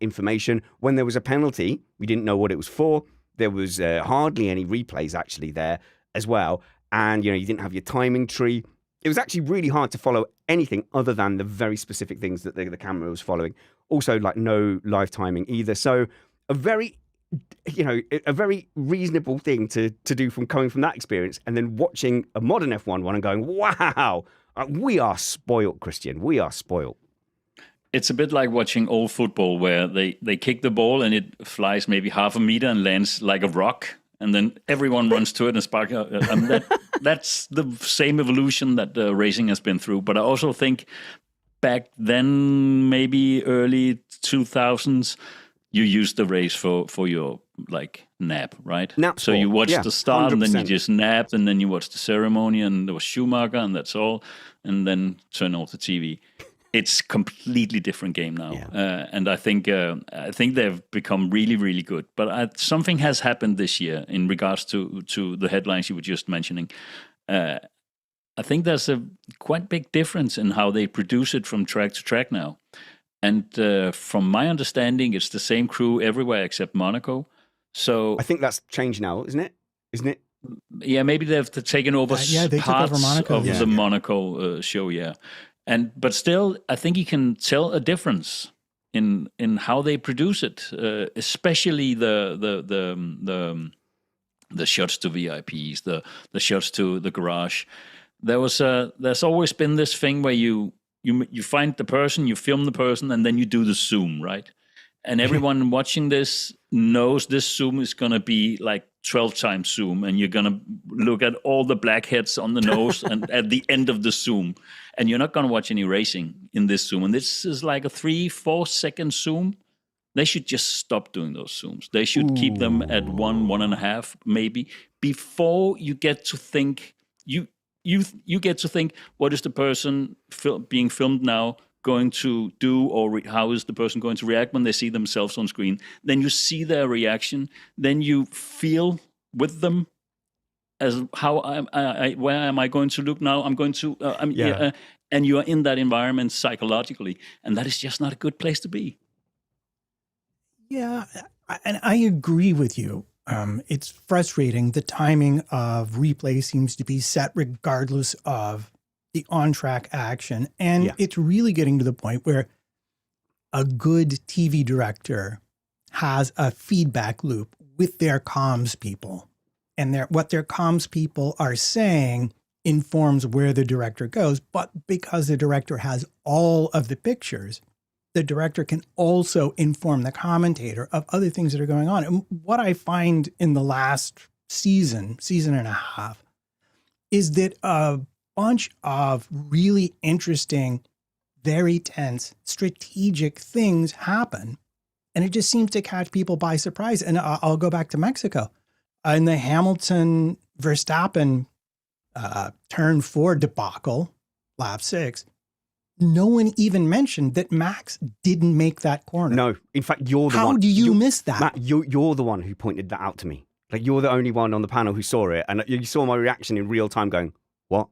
information. When there was a penalty, we didn't know what it was for. There was hardly any replays actually there as well. and you didn't have your timing tree. It was actually really hard to follow anything other than the very specific things that the camera was following. Also, like no live timing either. So a very reasonable thing to do from coming from that experience, and then watching a modern F1 one and going, wow, we are spoiled, Kristian. We are spoiled. It's a bit like watching old football where they kick the ball and it flies maybe half a meter and lands like a rock. And then everyone runs to it and spark. That's the same evolution that racing has been through. But I also think back then, maybe early 2000s, you used the race for your nap, right? Nap so you watched the start 100%. and then you just napped and then you watched the ceremony and there was Schumacher and that's all. And then turn off the TV. It's a completely different game now, and I think they've become really, really good. But something has happened this year in regards to the headlines you were just mentioning. I think there's a quite big difference in how they produce it from track to track now. And from my understanding, it's the same crew everywhere except Monaco. So I think that's changed now, isn't it? Isn't it? Yeah, maybe they've taken over they parts took over Monaco, of the Monaco show. Yeah. But still, I think you can tell a difference in how they produce it, especially the shots to VIPs, the shots to the garage. There's always been this thing where you find the person, you film the person, and then you do the zoom, right? And everyone watching this knows this zoom is going to be like 12 times zoom, and you're going to look at all the blackheads on the nose and at the end of the zoom. And you're not going to watch any racing in this zoom. And this is like a 3-4 second zoom. They should just stop doing those zooms. They should keep them at 1.5, maybe, before you get to think, you get to think, what is the person being filmed now going to do, or how is the person going to react when they see themselves on screen? Then you see their reaction. Then you feel with them as where am I going to look now? I'm going to, and you are in that environment psychologically, and that is just not a good place to be. Yeah, and I agree with you. It's frustrating. The timing of replay seems to be set regardless of the on-track action. And it's really getting to the point where a good TV director has a feedback loop with their comms people. And what their comms people are saying informs where the director goes. But because the director has all of the pictures, the director can also inform the commentator of other things that are going on. And what I find in the last season and a half, is that a bunch of really interesting, very tense, strategic things happen. And it just seems to catch people by surprise. And I'll go back to Mexico. In the Hamilton-Verstappen turn 4 debacle, lap 6, no one even mentioned that Max didn't make that corner. No, in fact, you're the one. How do you miss that? Matt, you're the one who pointed that out to me. Like, you're the only one on the panel who saw it. And you saw my reaction in real time going, what?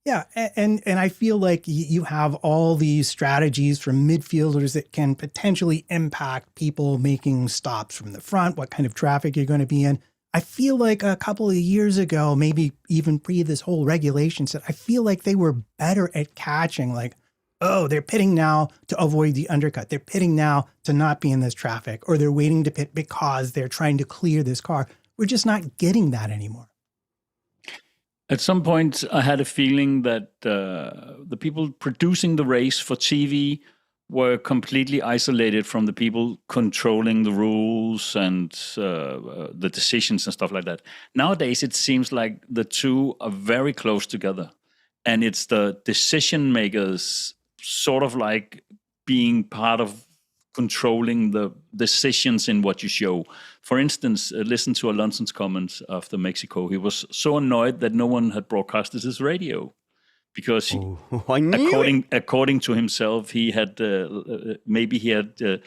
Yeah, and I feel like you have all these strategies from midfielders that can potentially impact people making stops from the front, what kind of traffic you're going to be in. I feel like a couple of years ago, maybe even pre this whole regulation set, I feel like they were better at catching, like, oh, they're pitting now to avoid the undercut. They're pitting now to not be in this traffic, or they're waiting to pit because they're trying to clear this car. We're just not getting that anymore. At some point, I had a feeling that the people producing the race for TV were completely isolated from the people controlling the rules and the decisions and stuff like that. Nowadays, it seems like the two are very close together. And it's the decision makers sort of like being part of controlling the decisions in what you show. For instance, listen to Alonso's comments after Mexico. He was so annoyed that no one had broadcasted his radio because according to himself, he had he had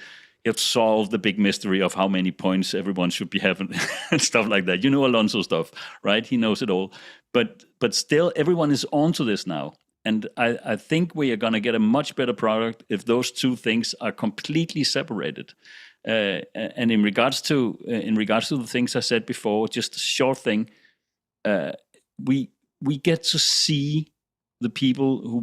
solved the big mystery of how many points everyone should be having and stuff like that. You know Alonso stuff, right? He knows it all. But still, everyone is onto this now. And I think we are going to get a much better product if those two things are completely separated. And in regards to the things I said before, just a short thing, we get to see the people who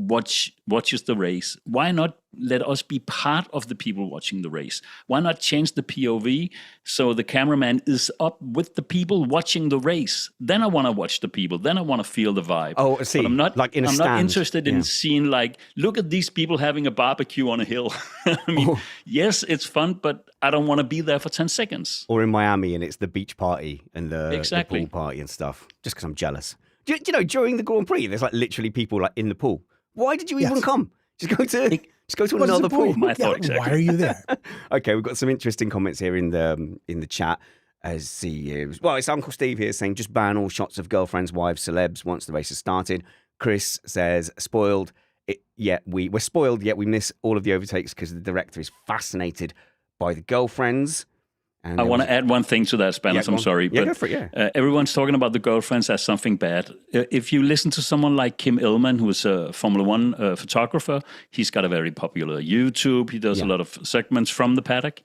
watches the race. Why not let us be part of the people watching the race? Why not change the POV so the cameraman is up with the people watching the race? Then I want to watch the people. Then I want to feel the vibe. Oh, I see. But I'm not like in a I'm stand. not interested in seeing like, look at these people having a barbecue on a hill. I mean, yes, it's fun, but I don't want to be there for 10 seconds. Or in Miami, and it's the beach party and the pool party and stuff. Just because I'm jealous. Do you know, during the Grand Prix, there's like literally people like in the pool. Why did you even come? Just go to another pool. My thought exactly. Why are you there? Okay, we've got some interesting comments here in the chat. As CEOs. Well, it's Uncle Steve here saying just ban all shots of girlfriends, wives, celebs once the race has started. Chris says spoiled. We're spoiled, yet we miss all of the overtakes because the director is fascinated by the girlfriends. And I want to add one thing to that, Spanos. I'm sorry. Yeah, go for it, everyone's talking about the girlfriends as something bad. If you listen to someone like Kim Illman, who is a Formula One photographer, he's got a very popular YouTube. He does a lot of segments from the paddock.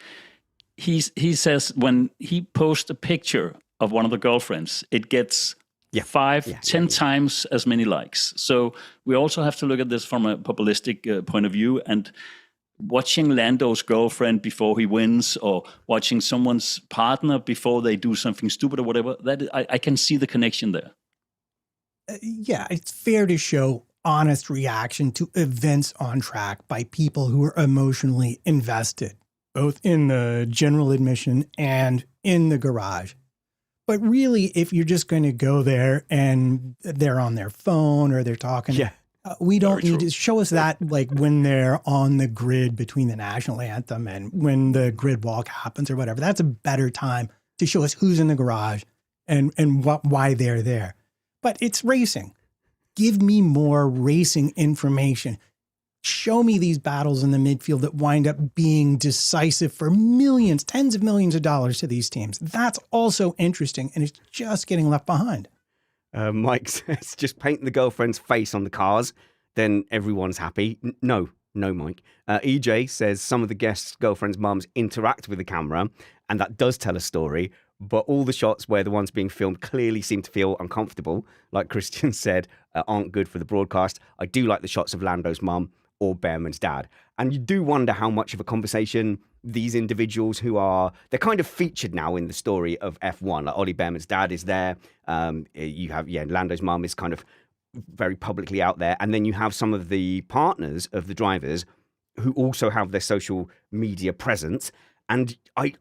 He says when he posts a picture of one of the girlfriends, it gets 10 times as many likes. So we also have to look at this from a populistic point of view, and watching Lando's girlfriend before he wins, or watching someone's partner before they do something stupid or whatever, I can see the connection there. Yeah, it's fair to show honest reaction to events on track by people who are emotionally invested, both in the general admission and in the garage. But really, if you're just going to go there and they're on their phone or they're talking, we don't need to show us that like when they're on the grid between the national anthem and when the grid walk happens or whatever. That's a better time to show us who's in the garage and why they're there. But it's racing. Give me more racing information. Show me these battles in the midfield that wind up being decisive for millions, tens of millions of dollars to these teams. That's also interesting, and it's just getting left behind. Mike says, just paint the girlfriend's face on the cars, then everyone's happy. No, Mike. EJ says some of the guests' girlfriends' mums interact with the camera, and that does tell a story, but all the shots where the ones being filmed clearly seem to feel uncomfortable, like Kristian said, aren't good for the broadcast. I do like the shots of Lando's mum or Behrman's dad. And you do wonder how much of a conversation these individuals they're kind of featured now in the story of F1. Like Ollie Behrman's dad is there. You have, Lando's mum is kind of very publicly out there. And then you have some of the partners of the drivers who also have their social media presence. And I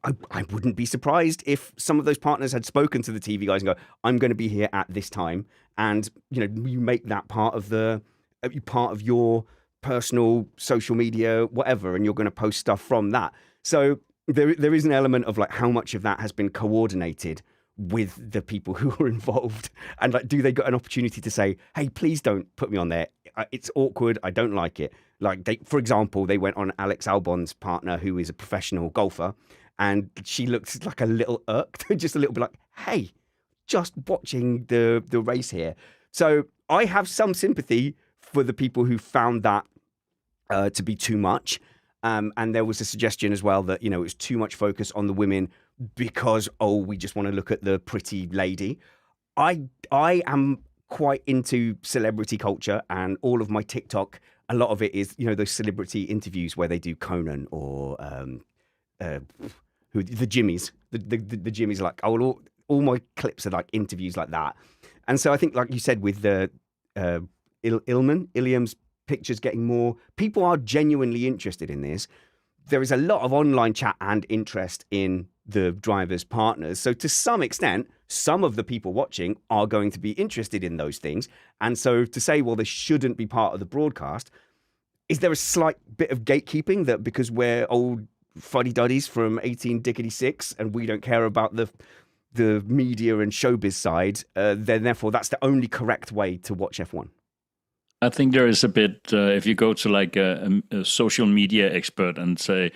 wouldn't be surprised if some of those partners had spoken to the TV guys and go, I'm going to be here at this time. And, you make that part of your personal social media, whatever, and you're going to post stuff from that. So there is an element of like how much of that has been coordinated with the people who are involved, and like, do they get an opportunity to say, hey, please don't put me on there, it's awkward, I don't like it. Like for example, they went on Alex Albon's partner, who is a professional golfer, and she looked like a little irked, just a little bit like, hey, just watching the race here. So I have some sympathy for the people who found that to be too much. And there was a suggestion as well that, it was too much focus on the women because, we just want to look at the pretty lady. I am quite into celebrity culture, and all of my TikTok, a lot of it is, those celebrity interviews where they do Conan or the Jimmys. The Jimmys, like, all my clips are like interviews like that. And so I think, like you said, with the Iliam's pictures getting more, people are genuinely interested in this. There is a lot of online chat and interest in the drivers' partners. So to some extent, some of the people watching are going to be interested in those things. And so to say, well, they shouldn't be part of the broadcast, is there a slight bit of gatekeeping that because we're old fuddy-duddies from 1866 and we don't care about the media and showbiz side, then therefore that's the only correct way to watch F1? I think there is a bit, if you go to like a social media expert and say,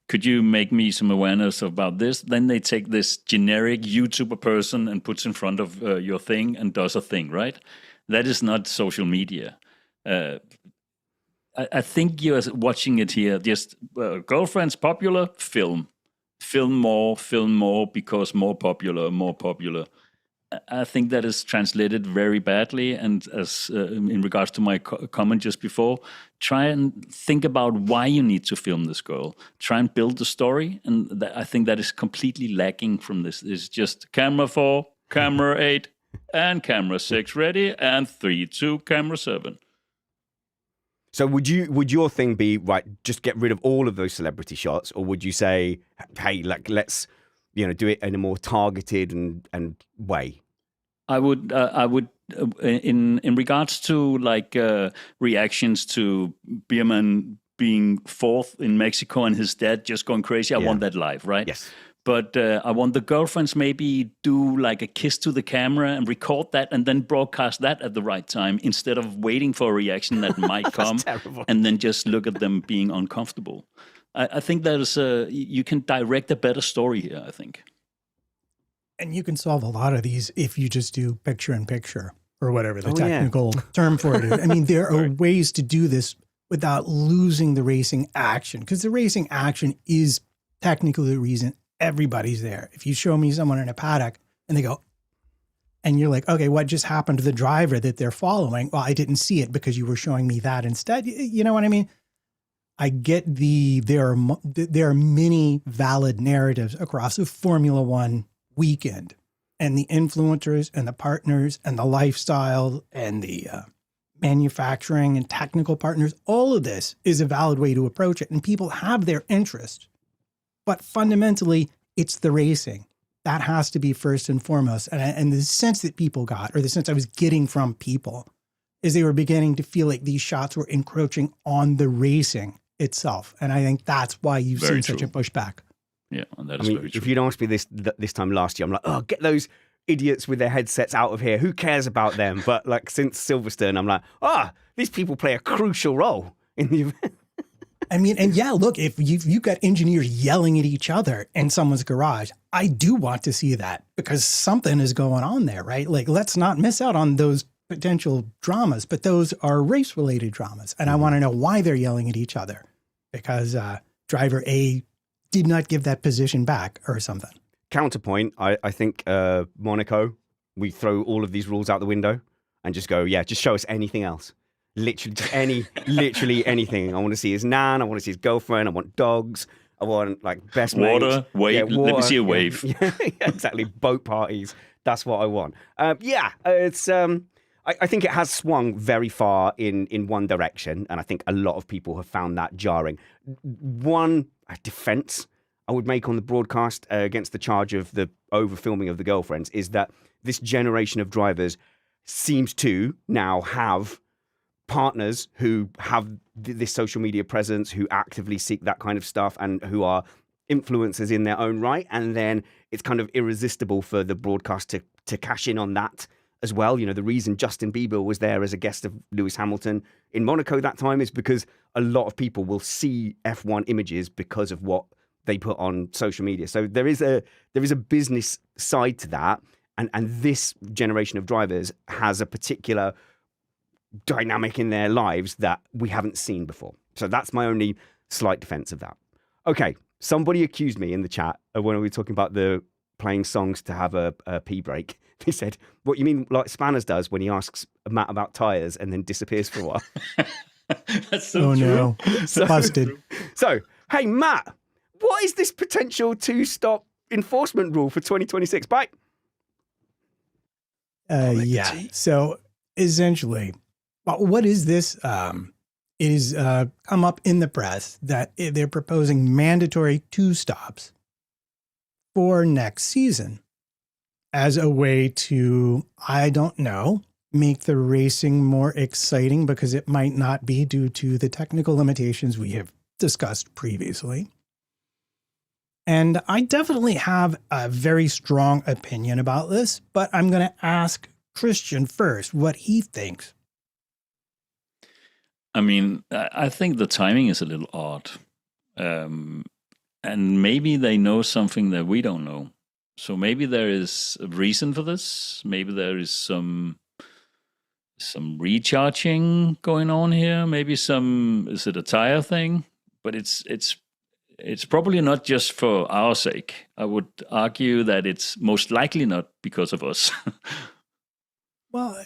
could you make me some awareness about this? Then they take this generic YouTuber person and puts in front of your thing and does a thing, right? That is not social media. I think you're watching it here. Just girlfriend's popular, film more because more popular. I think that is translated very badly. And as in regards to my comment just before, try and think about why you need to film this girl. Try and build the story. And I think that is completely lacking from this. It's just camera 4, camera 8, and camera 6 ready, and 3, 2, camera 7. So would your thing be, right, just get rid of all of those celebrity shots, or would you say, hey, like, let's do it in a more targeted and way? I would in regards to like reactions to Bierman being fourth in Mexico and his dad just going crazy. I want that live, right? Yes. But I want the girlfriends maybe do like a kiss to the camera and record that and then broadcast that at the right time instead of waiting for a reaction that might come and then just look at them being uncomfortable. I think there's you can direct a better story here, I think. And you can solve a lot of these if you just do picture-in-picture or whatever the technical term for it is. I mean, there are ways to do this without losing the racing action, because the racing action is technically the reason everybody's there. If you show me someone in a paddock and they go, and you're like, okay, what just happened to the driver that they're following? Well, I didn't see it because you were showing me that instead. You know what I mean? I get there are many valid narratives across a Formula One weekend, and the influencers and the partners and the lifestyle and the manufacturing and technical partners, all of this is a valid way to approach it. And people have their interest, but fundamentally it's the racing. That has to be first and foremost. And the sense that people got, or the sense I was getting from people, is they were beginning to feel like these shots were encroaching on the racing itself. And I think that's why you've seen such a pushback. Yeah, that is very true. If you'd asked me this time last year, I'm like, oh, get those idiots with their headsets out of here. Who cares about them? But like since Silverstone, I'm like, these people play a crucial role in the event. I mean, and yeah, look, if you've got engineers yelling at each other in someone's garage, I do want to see that because something is going on there, right? Like, let's not miss out on those potential dramas, but those are race-related dramas. And I want to know why they're yelling at each other, because driver A did not give that position back or something. Counterpoint, I think Monaco, we throw all of these rules out the window and just go, just show us anything else. Literally anything. I want to see his nan, I want to see his girlfriend, I want dogs, I want like best water, mates. wave. Water. Let me see a wave. Yeah, exactly. Boat parties. That's what I want. It's I think it has swung very far in one direction, and I think a lot of people have found that jarring. One defense I would make on the broadcast against the charge of the over-filming of the girlfriends is that this generation of drivers seems to now have partners who have this social media presence, who actively seek that kind of stuff, and who are influencers in their own right. And then it's kind of irresistible for the broadcast to cash in on that as well. The reason Justin Bieber was there as a guest of Lewis Hamilton in Monaco that time is because a lot of people will see F1 images because of what they put on social media. So there is a business side to that, and this generation of drivers has a particular dynamic in their lives that we haven't seen before. So that's my only slight defense of that. Okay, somebody accused me in the chat of when we were talking about the playing songs to have a pee break. They said, what you mean like Spanners does when he asks Matt about tires and then disappears for a while? That's so true. No. Busted. So, hey, Matt, what is this potential two-stop enforcement rule for 2026? Bye. So essentially, what is this? Is come up in the press that they're proposing mandatory 2 stops for next season as a way to, I don't know, make the racing more exciting, because it might not be due to the technical limitations we have discussed previously. And I definitely have a very strong opinion about this, but I'm going to ask Kristian first what he thinks. I mean, I think the timing is a little odd. And maybe they know something that we don't know. So maybe there is a reason for this. Maybe there is some recharging going on here. Maybe is it a tire thing? But it's it's probably not just for our sake. I would argue that it's most likely not because of us. Well,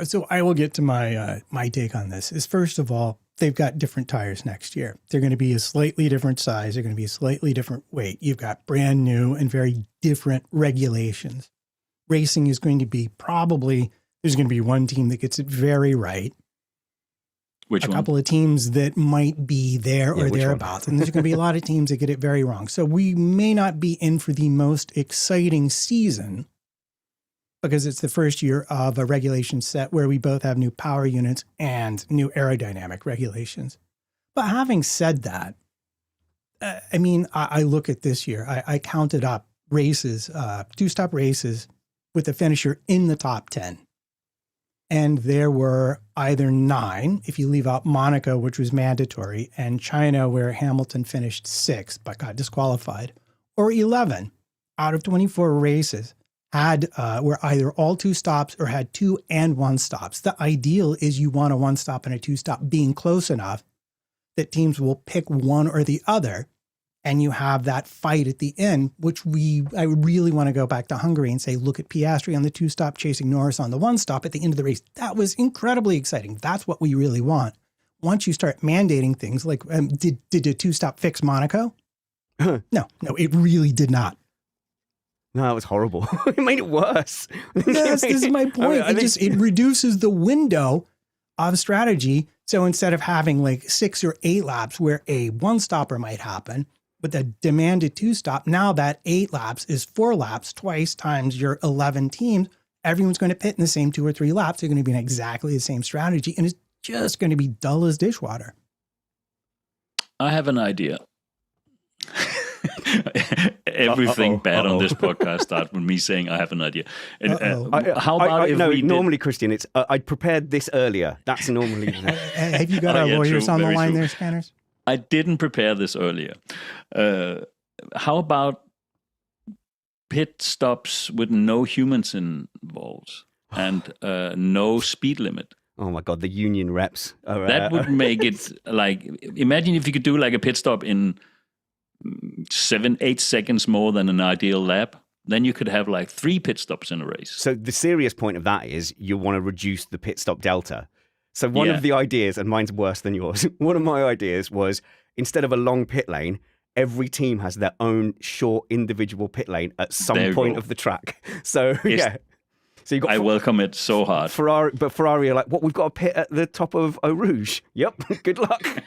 so I will get to my take on this. Is first of all, they've got different tires next year. They're going to be a slightly different size. They're going to be a slightly different weight. You've got brand new and very different regulations. Racing is going to be there's going to be one team that gets it very right. Which a one? couple of teams that might be there or which thereabouts. And there's going to be a lot of teams that get it very wrong. So we may not be in for the most exciting season because it's the first year of a regulation set where we both have new power units and new aerodynamic regulations. But having said that, I look at this year, I counted up races, two-stop races with the finisher in the top 10. And there were either 9, if you leave out Monaco, which was mandatory, and China, where Hamilton finished 6th but got disqualified, or 11 out of 24 races were either all 2 stops or had 2 and 1 stops. The ideal is you want a 1 stop and a 2 stop being close enough that teams will pick one or the other, and you have that fight at the end, which I really want to go back to Hungary and say, look at Piastri on the 2 stop chasing Norris on the 1 stop at the end of the race. That was incredibly exciting. That's what we really want. Once you start mandating things like, did a 2 stop fix Monaco? No, it really did not. No, it was horrible. It made it worse. Yes, this is my point. It reduces the window of strategy. So instead of having like 6 or 8 laps where a 1 stopper might happen, with a demanded 2 stop, now that 8 laps is 4 laps, twice times your 11 teams. Everyone's going to pit in the same 2 or 3 laps. They're going to be in exactly the same strategy, and it's just going to be dull as dishwater. I have an idea. Everything bad on this podcast starts with me saying I have an idea. How about if we normally, Kristian, it's I'd prepared this earlier. That's normally. Have you got our lawyers on the line there, Scanners? I didn't prepare this earlier. How about pit stops with no humans involved and no speed limit? Oh my God, the union reps. That would make it like, imagine if you could do like a pit stop in 7-8 seconds more than an ideal lap. Then you could have like 3 pit stops in a race. So the serious point of that is you want to reduce the pit stop delta. So one of the ideas, and mine's worse than yours, one of my ideas was instead of a long pit lane, every team has their own short individual pit lane at some point of the track. So So you got I welcome it so hard. Ferrari are like, what, we've got a pit at the top of Eau Rouge. Yep, good luck.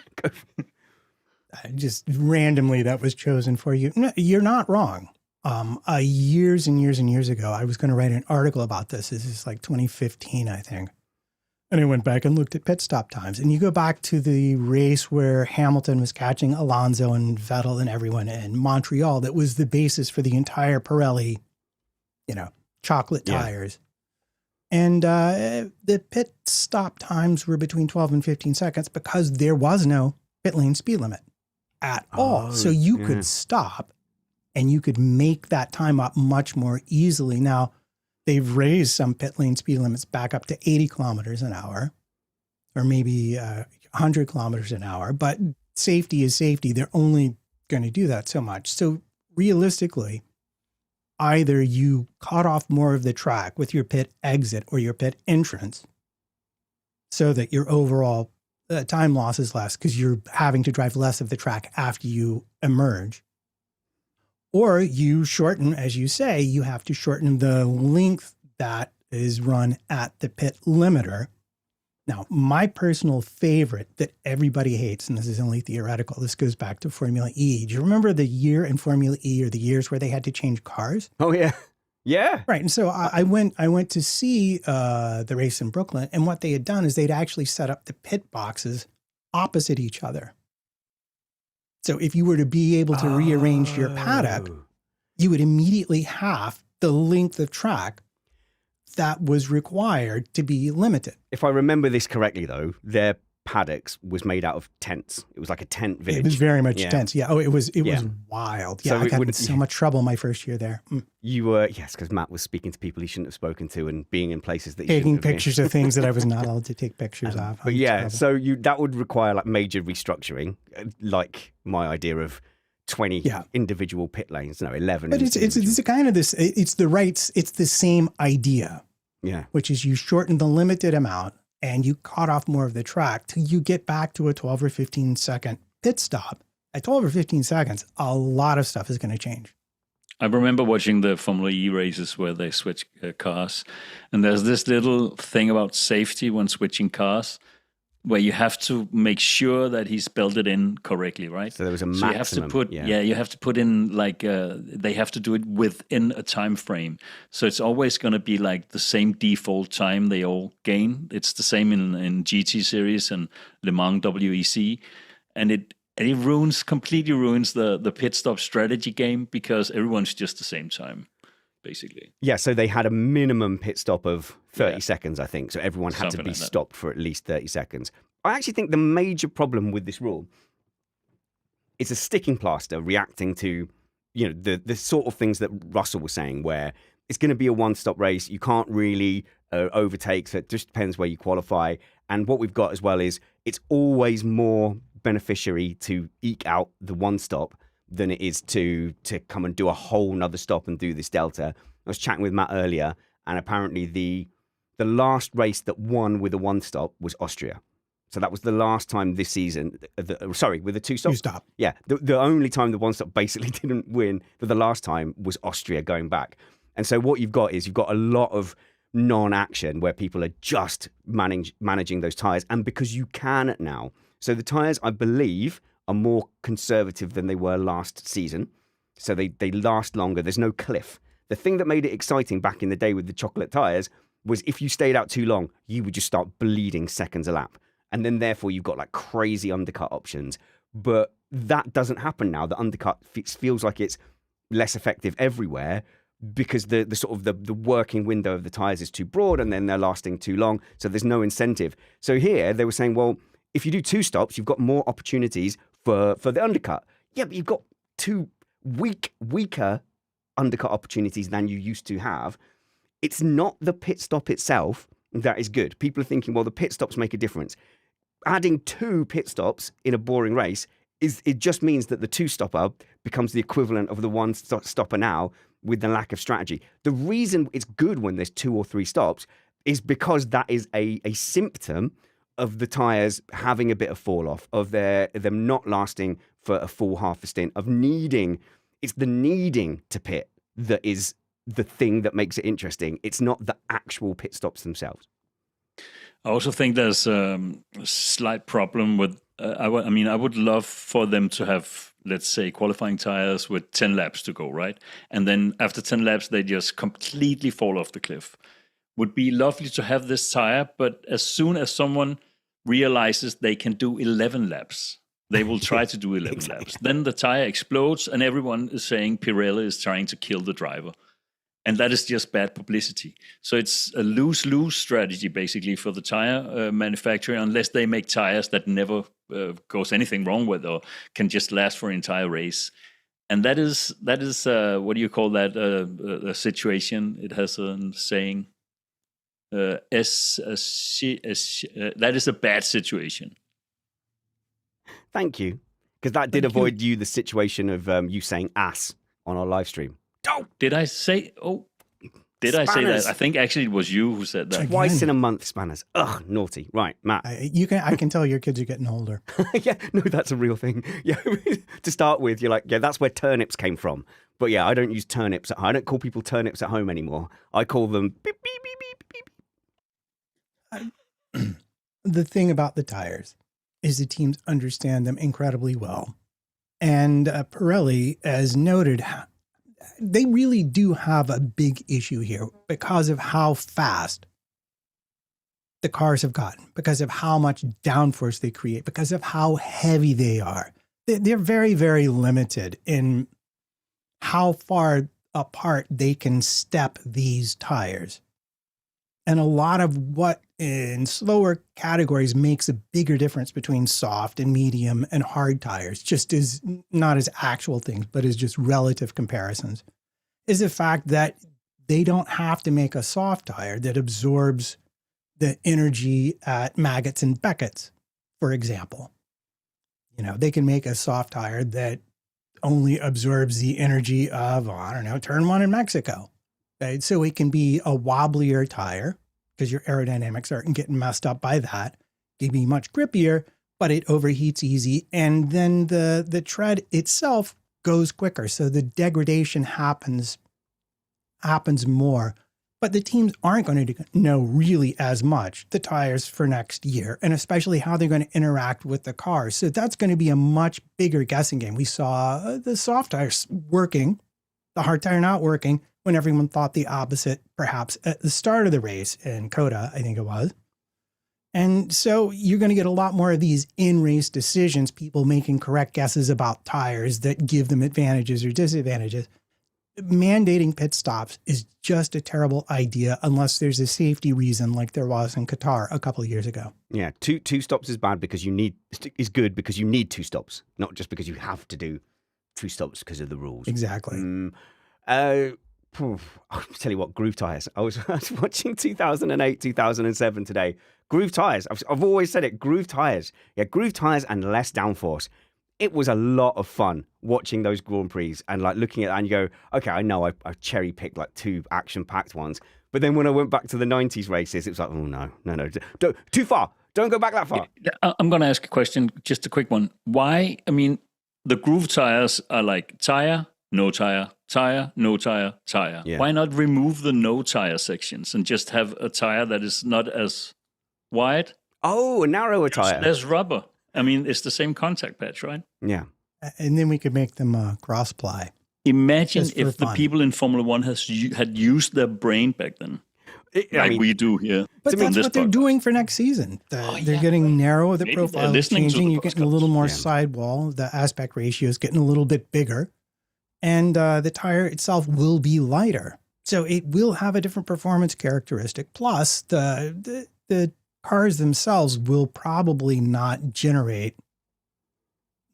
Just randomly that was chosen for you. No, you're not wrong. Years and years and years ago, I was going to write an article about this. This is like 2015, I think. And I went back and looked at pit stop times. And you go back to the race where Hamilton was catching Alonso and Vettel and everyone in Montreal. That was the basis for the entire Pirelli, chocolate tires. And the pit stop times were between 12 and 15 seconds because there was no pit lane speed limit at all. So you could stop and you could make that time up much more easily. Now, they've raised some pit lane speed limits back up to 80 kilometers an hour or maybe 100 kilometers an hour. But safety is safety. They're only going to do that so much. So realistically, either you cut off more of the track with your pit exit or your pit entrance so that your overall time loss is less because you're having to drive less of the track after you emerge. Or you shorten, as you say, you have to shorten the length that is run at the pit limiter. Now, my personal favorite that everybody hates, and this is only theoretical, this goes back to Formula E. Do you remember the year in Formula E or the years where they had to change cars? Oh, yeah. Yeah. Right. And so I went to see the race in Brooklyn, and what they had done is they'd actually set up the pit boxes opposite each other. So if you were to be able to rearrange your paddock, you would immediately halve the length of track that was required to be limited. If I remember this correctly, though, their paddocks was made out of tents. It was like a tent village. It was very much tents. Yeah. Oh, it was wild. Yeah, so I got in so much trouble my first year there. You were, yes, because Matt was speaking to people he shouldn't have spoken to and being in places that taking pictures of things that I was not allowed to take pictures of. But yeah, so that would require like major restructuring, like my idea of 20 Yeah. individual pit lanes. No, 11. But it's individual. kind of this. It's the same idea, Yeah. which is you shorten the limited amount and you cut off more of the track till you get back to a 12 or 15 second pit stop. At 12 or 15 seconds, a lot of stuff is going to change. I remember watching the Formula E races where they switch cars, and there's this little thing about safety when switching cars, where you have to make sure that he's belted in correctly, right? So there was a So maximum. you have to put, you have to put in like they have to do it within a time frame. So it's always going to be like the same default time they all gain. It's the same in GT series and Le Mans WEC, and it completely ruins the pit stop strategy game because everyone's just the same time, basically. Yeah, so they had a minimum pit stop of 30 seconds, I think. So everyone had to Something be like that. stopped for at least 30 seconds. I actually think the major problem with this rule is a sticking plaster reacting to, the sort of things that Russell was saying, where it's going to be a one-stop race. You can't really overtake, so it just depends where you qualify. And what we've got as well is it's always more beneficiary to eke out the one stop than it is to come and do a whole nother stop and do this delta. I was chatting with Matt earlier, and apparently the last race that won with a one stop was Austria. So that was the last time this season. With a two stop. Two stop. Yeah, the only time the one stop basically didn't win for the last time was Austria going back. And so what you've got a lot of non-action where people are just managing those tires, and because you can now. So the tires, I believe, are more conservative than they were last season. So they last longer. There's no cliff. The thing that made it exciting back in the day with the chocolate tires was if you stayed out too long, you would just start bleeding seconds a lap. And then therefore you've got like crazy undercut options. But that doesn't happen now. The undercut feels like it's less effective everywhere because the sort of the working window of the tires is too broad and then they're lasting too long. So there's no incentive. So here they were saying, well, if you do two stops, you've got more opportunities for the undercut. Yeah, but you've got two weaker undercut opportunities than you used to have. It's not the pit stop itself that is good. People are thinking, well, the pit stops make a difference. Adding two pit stops in a boring race it just means that the two stopper becomes the equivalent of the one stopper now with the lack of strategy. The reason it's good when there's two or three stops is because that is a symptom of the tyres having a bit of fall off, of them not lasting for a full half a stint, of needing to pit that is the thing that makes it interesting. It's not the actual pit stops themselves. I also think there's a slight problem with, I would love for them to have, let's say, qualifying tires with 10 laps to go, right? And then after 10 laps, they just completely fall off the cliff. Would be lovely to have this tire, but as soon as someone realizes they can do 11 laps, they will try to do 11 Exactly. laps. Then the tire explodes and everyone is saying Pirelli is trying to kill the driver. And that is just bad publicity. So it's a lose-lose strategy, basically, for the tire manufacturer, unless they make tires that never goes anything wrong with or can just last for an entire race. And that is what do you call that, a situation? It has a saying, that is a bad situation. Thank you. Because that did avoid you the situation of you saying ass on our live stream. Oh, did I say? Oh, did I say that? I think actually it was you who said that. Twice in a month, spanners. Ugh, naughty. Right, Matt. I can tell your kids are getting older. Yeah, no, that's a real thing. Yeah, to start with, you're like, yeah, that's where turnips came from. But yeah, I don't use turnips at home. I don't call people turnips at home anymore. I call them beep, beep, beep, beep, beep. The thing about the tires is the teams understand them incredibly well. And Pirelli, as noted, they really do have a big issue here because of how fast the cars have gotten, because of how much downforce they create, because of how heavy they are. They're very, very limited in how far apart they can step these tires. And a lot of what in slower categories makes a bigger difference between soft and medium and hard tires, just as not as actual things, but as just relative comparisons, is the fact that they don't have to make a soft tire that absorbs the energy at Maggots and Beckett's, for example. You know, they can make a soft tire that only absorbs the energy of, I don't know, turn one in Mexico. Right? So it can be a wobblier tire because your aerodynamics aren't getting messed up by that. It can be much grippier, but it overheats easy. And then the tread itself goes quicker. So the degradation happens more. But the teams aren't going to know really as much the tires for next year, and especially how they're going to interact with the cars. So that's going to be a much bigger guessing game. We saw the soft tires working, the hard tire not working, when everyone thought the opposite, perhaps at the start of the race in Coda, I think it was. And so you're going to get a lot more of these in-race decisions, people making correct guesses about tires that give them advantages or disadvantages. Mandating pit stops is just a terrible idea unless there's a safety reason like there was in Qatar a couple of years ago. Yeah, two stops is bad because is good because you need two stops, not just because you have to do two stops because of the rules. Exactly. I'll tell you what, groove tires. I was watching 2008, 2007 today. Groove tires. I've always said it. Groove tires. Yeah, groove tires and less downforce. It was a lot of fun watching those Grand Prix and like looking at that and you go, okay, I know I cherry picked like two action-packed ones. But then when I went back to the 90s races, it was like, oh, no. Don't, too far. Don't go back that far. I'm going to ask a question, just a quick one. Why? I mean, the groove tires are like tire, no tire, tire, no tire, tire. Yeah. Why not remove the no tire sections and just have a tire that is not as wide? Oh, a narrower tire. There's rubber. I mean, it's the same contact patch, right? Yeah. And then we could make them cross-ply. Imagine if the people in Formula One had used their brain back then. We do here. But that's what they're doing for next season. They're getting narrow, the profile is changing. You're getting a little more sidewall. The aspect ratio is getting a little bit bigger. And the tire itself will be lighter. So it will have a different performance characteristic. Plus, the cars themselves will probably not generate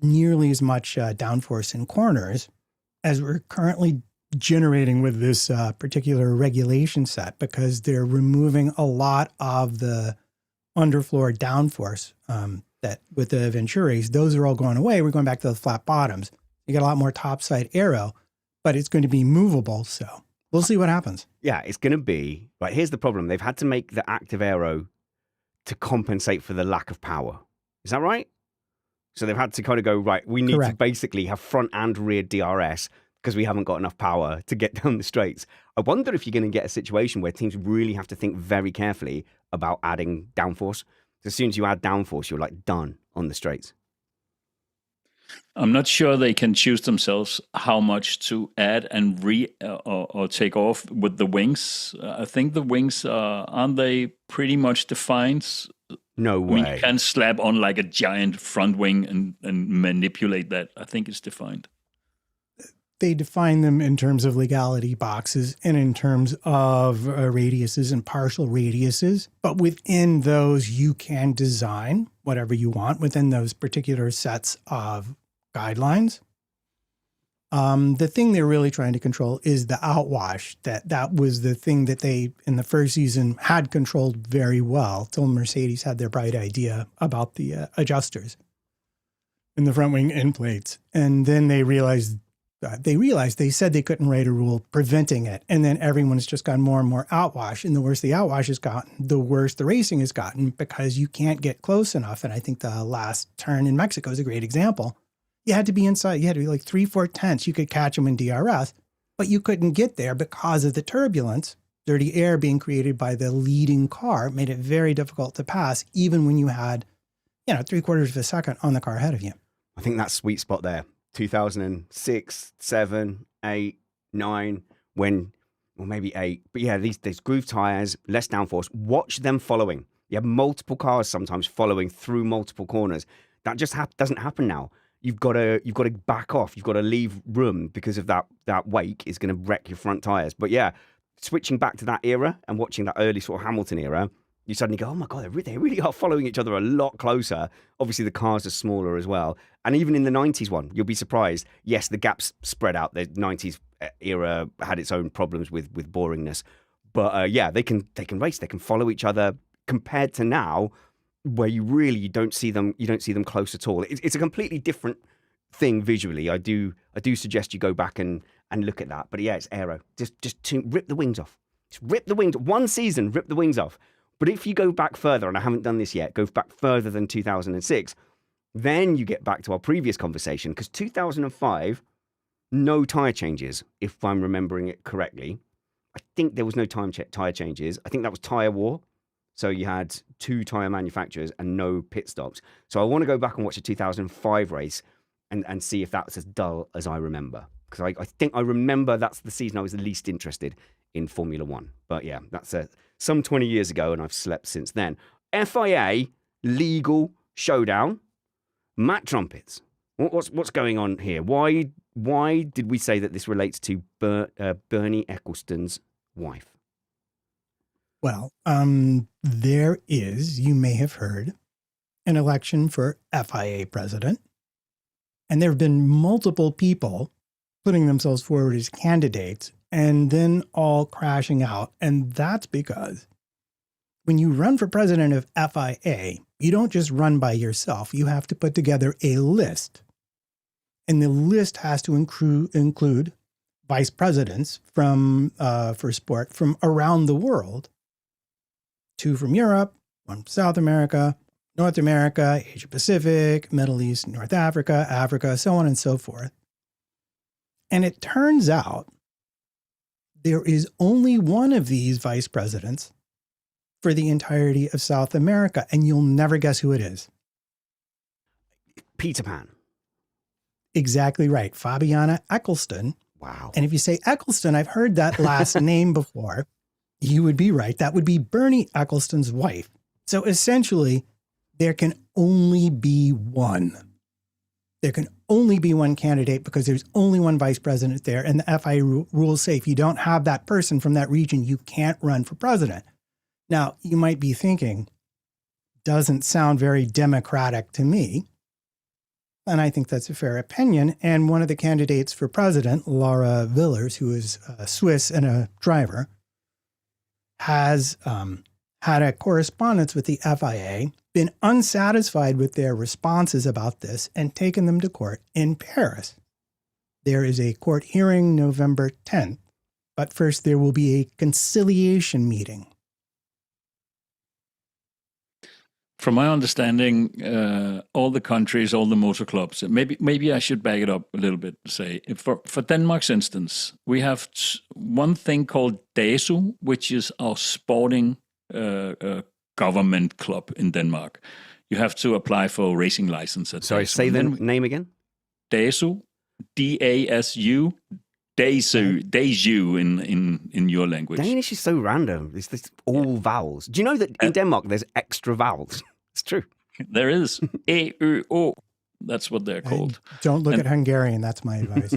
nearly as much downforce in corners as we're currently generating with this particular regulation set, because they're removing a lot of the underfloor downforce that with the Venturis, those are all going away. We're going back to the flat bottoms. You get a lot more topside aero, but it's going to be movable. So we'll see what happens. Yeah, it's going to be, right, here's the problem. They've had to make the active aero to compensate for the lack of power. Is that right? So they've had to kind of go, right, we need to basically have front and rear DRS because we haven't got enough power to get down the straights. I wonder if you're going to get a situation where teams really have to think very carefully about adding downforce. As soon as you add downforce, you're like done on the straights. I'm not sure they can choose themselves how much to add and or take off with the wings. I think the wings aren't they pretty much defined? No way. I mean, you can slap on like a giant front wing and manipulate that. I think it's defined. They define them in terms of legality boxes and in terms of radiuses and partial radiuses. But within those, you can design whatever you want within those particular sets of guidelines. The thing they're really trying to control is the outwash. That was the thing that they, in the first season, had controlled very well till Mercedes had their bright idea about the adjusters in the front wing end plates. And then they said they couldn't write a rule preventing it. And then everyone's just gotten more and more outwash. And the worse the outwash has gotten, the worse the racing has gotten because you can't get close enough. And I think the last turn in Mexico is a great example. You had to be inside. You had to be like 3-4 tenths. You could catch them in DRS, but you couldn't get there because of the turbulence. Dirty air being created by the leading car made it very difficult to pass, even when you had, 3/4 of a second on the car ahead of you. I think that sweet spot there, 2006, 7, 8, 9, or maybe 8. But yeah, these groove tires, less downforce. Watch them following. You have multiple cars sometimes following through multiple corners. That just doesn't happen now. You've got to back off. You've got to leave room because of that wake is going to wreck your front tires. But yeah, switching back to that era and watching that early sort of Hamilton era, you suddenly go, oh my God, they really are following each other a lot closer. Obviously, the cars are smaller as well. And even in the 90s one, you'll be surprised. Yes, the gaps spread out. The 90s era had its own problems with boringness. But yeah, they can race. They can follow each other compared to now, where you don't see them close at all. It's a completely different thing visually, I do suggest you go back and look at that. But yeah, it's aero. Just to rip the wings off. Just rip the wings. One season, rip the wings off. But if you go back further, and I haven't done this yet, go back further than 2006, then you get back to our previous conversation, because 2005, no tyre changes, if I'm remembering it correctly. I think there was no tyre changes. I think that was tyre war. So you had 2 tyre manufacturers and no pit stops. So I want to go back and watch the 2005 race and see if that's as dull as I remember. Because I think I remember that's the season I was the least interested in Formula One. But yeah, that's some 20 years ago, and I've slept since then. FIA legal showdown. Matt Trumpets. What's going on here? Why did we say that this relates to Bernie Ecclestone's wife? Well, there is, you may have heard, an election for FIA president. And there have been multiple people putting themselves forward as candidates and then all crashing out. And that's because when you run for president of FIA, you don't just run by yourself. You have to put together a list. And the list has to include vice presidents for sport from around the world. 2 from Europe, 1 from South America, North America, Asia Pacific, Middle East, North Africa, Africa, so on and so forth. And it turns out there is only one of these vice presidents for the entirety of South America, and you'll never guess who it is. Peter Pan. Exactly right. Fabiana Ecclestone. Wow. And if you say Ecclestone, I've heard that last name before. You would be right. That would be Bernie Ecclestone's wife. So essentially, there can only be one. There can only be one candidate because there's only one vice president there. And the FIA rules say if you don't have that person from that region, you can't run for president. Now, you might be thinking, doesn't sound very democratic to me. And I think that's a fair opinion. And one of the candidates for president, Laura Villers, who is a Swiss and a driver, has had a correspondence with the FIA, been unsatisfied with their responses about this, and taken them to court in Paris. There is a court hearing November 10th, but first there will be a conciliation meeting. From my understanding, all the countries, all the motor clubs, maybe I should back it up a little bit. Say for Denmark's instance, we have one thing called DASU, which is our sporting government club in Denmark. You have to apply for a racing license. Sorry, say the name again. DASU, DASU. DASU in your language. Danish is so random. It's all vowels. Do you know that in Denmark there's extra vowels? It's true. There is. A-U-O. That's what they're called. Don't look at Hungarian. That's my advice.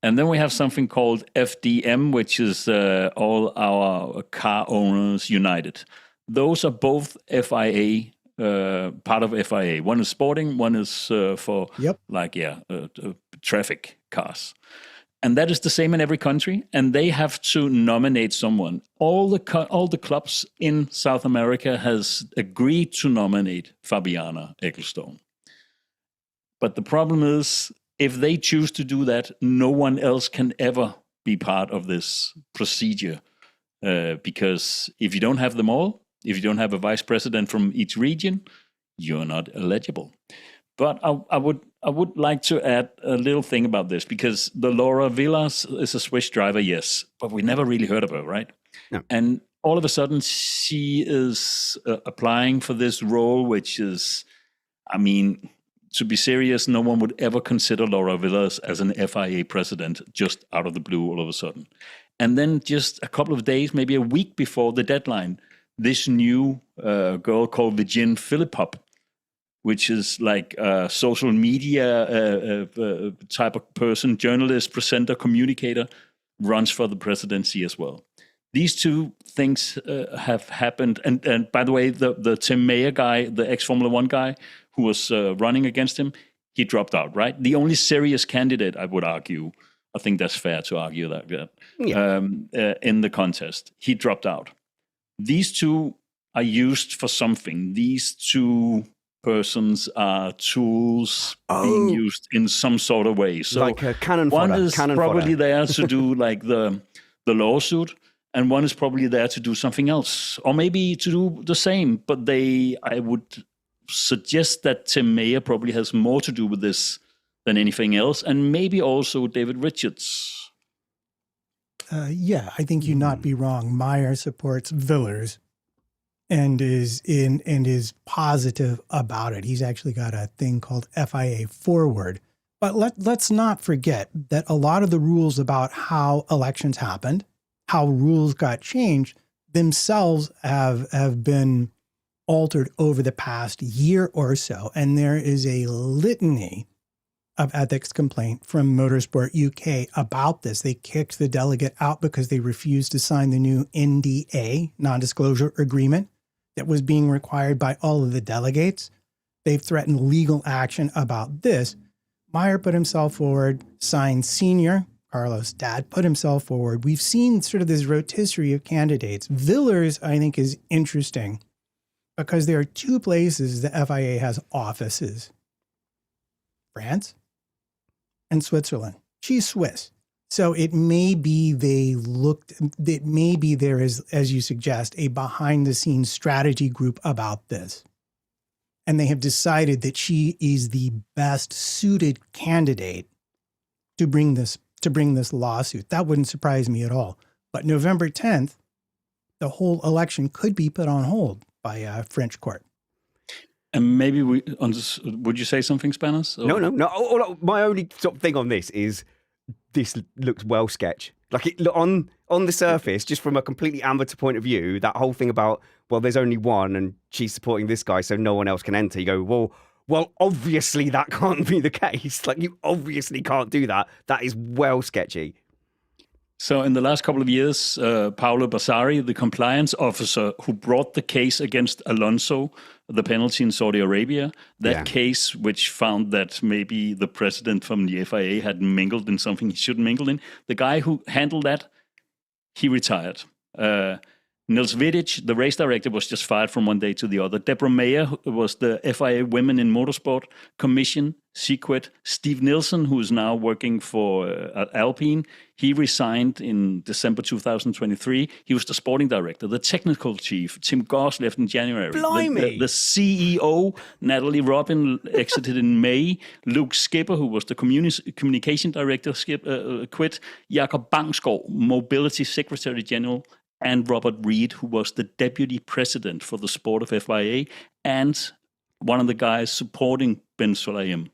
And then we have something called FDM, which is all our car owners united. Those are both FIA, part of FIA. One is sporting, one is for traffic cars. And that is the same in every country, and they have to nominate someone. All the clubs in South America has agreed to nominate Fabiana Ecclestone. But the problem is, if they choose to do that, no one else can ever be part of this procedure. Because if you don't have them all, if you don't have a vice president from each region, you're not eligible. But I would like to add a little thing about this, because the Laura Villers is a Swiss driver, yes, but we never really heard of her, right? No. And all of a sudden she is applying for this role, which is, I mean, to be serious, no one would ever consider Laura Villers as an FIA president just out of the blue all of a sudden. And then just a couple of days, maybe a week before the deadline, this new girl called Virginie Philippop, which is like a social media type of person, journalist, presenter, communicator, runs for the presidency as well. These two things have happened. And by the way, the Tim Mayer guy, the ex-Formula One guy who was running against him, he dropped out, right? The only serious candidate, I would argue, I think that's fair to argue that, in the contest, he dropped out. These two are used for something. These two persons are tools Oh. being used in some sort of way. So like a cannon one fodder. is Cannon probably fodder. there to do like the lawsuit, and one is probably there to do something else, or maybe to do the same. But I would suggest that Tim Mayer probably has more to do with this than anything else, and maybe also David Richards. Yeah, I think you'd not be wrong. Meyer supports Villers and is positive about it. He's actually got a thing called FIA Forward. But let's not forget that a lot of the rules about how elections happened, how rules got changed, themselves have been altered over the past year or so. And there is a litany of ethics complaint from Motorsport UK about this. They kicked the delegate out because they refused to sign the new NDA, non-disclosure agreement, that was being required by all of the delegates. They've threatened legal action about this. Meyer put himself forward. Sainz Sr., Carlos' dad, put himself forward. We've seen sort of this rotisserie of candidates. Villers, I think, is interesting because there are two places the FIA has offices: France and Switzerland. She's Swiss. So it may be there is, as you suggest, a behind the scenes strategy group about this. And they have decided that she is the best suited candidate to bring this lawsuit. That wouldn't surprise me at all. But November 10th, the whole election could be put on hold by a French court. And maybe would you say something, Spanos? No. My only sort of thing on this is this looks well sketch. Like on the surface, just from a completely amateur point of view, that whole thing about, well, there's only one and she's supporting this guy, so no one else can enter. You go, well, obviously that can't be the case. Like, you obviously can't do that. That is well sketchy. So in the last couple of years, Paolo Basari, the compliance officer who brought the case against Alonso, the penalty in Saudi Arabia, that case which found that maybe the president from the FIA had mingled in something he shouldn't mingle in, the guy who handled that, he retired. Nils Vidic, the race director, was just fired from one day to the other. Deborah Mayer, who was the FIA Women in Motorsport Commission, she quit. Steve Nielsen, who is now working for Alpine, he resigned in December 2023. He was the sporting director. The technical chief, Tim Goss, left in January. Blimey! The CEO, Natalie Robin, exited in May. Luke Skipper, who was the communication director, quit. Jakob Bangsgaard, mobility secretary general, and Robert Reed, who was the deputy president for the sport of FIA, and one of the guys supporting Ben Sulayem.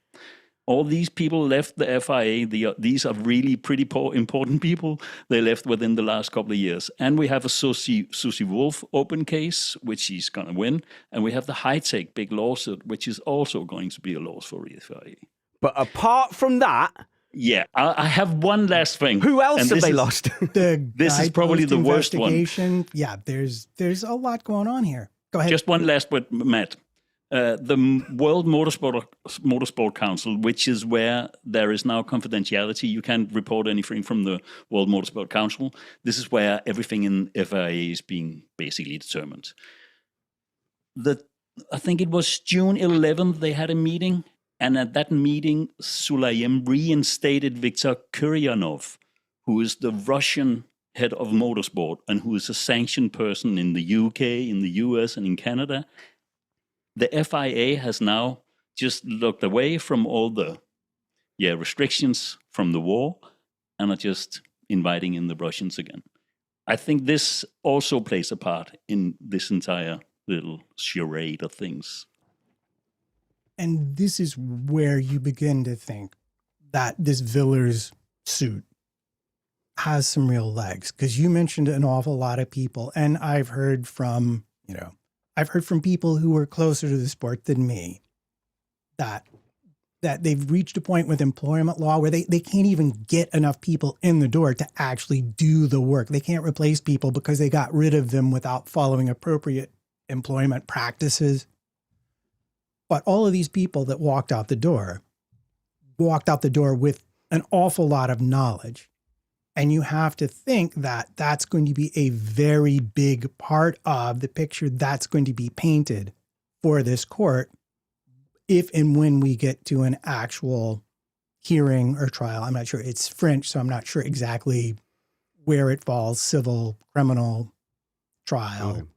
All these people left the FIA. These are really pretty important people. They left within the last couple of years. And we have a Susie Wolf open case, which she's going to win. And we have the high-tech big lawsuit, which is also going to be a loss for the FIA. But apart from that... Yeah, I have one last thing. Who else have they lost? This is probably the worst one. Yeah, there's a lot going on here. Go ahead. Just one last word, Matt. The World Motorsport Council, which is where there is now confidentiality. You can't report anything from the World Motorsport Council. This is where everything in FIA is being basically determined. I think it was June 11th they had a meeting. And at that meeting, Sulayem reinstated Viktor Kuryanov, who is the Russian head of motorsport and who is a sanctioned person in the UK, in the US, and in Canada. The FIA has now just looked away from all the restrictions from the war and are just inviting in the Russians again. I think this also plays a part in this entire little charade of things. And this is where you begin to think that this Villers suit has some real legs, because you mentioned an awful lot of people, and I've heard from people who are closer to the sport than me that they've reached a point with employment law where they can't even get enough people in the door to actually do the work. They can't replace people because they got rid of them without following appropriate employment practices. But all of these people that walked out the door with an awful lot of knowledge. And you have to think that that's going to be a very big part of the picture that's going to be painted for this court if and when we get to an actual hearing or trial, I'm not sure. It's French, so I'm not sure exactly where it falls, civil, criminal, trial,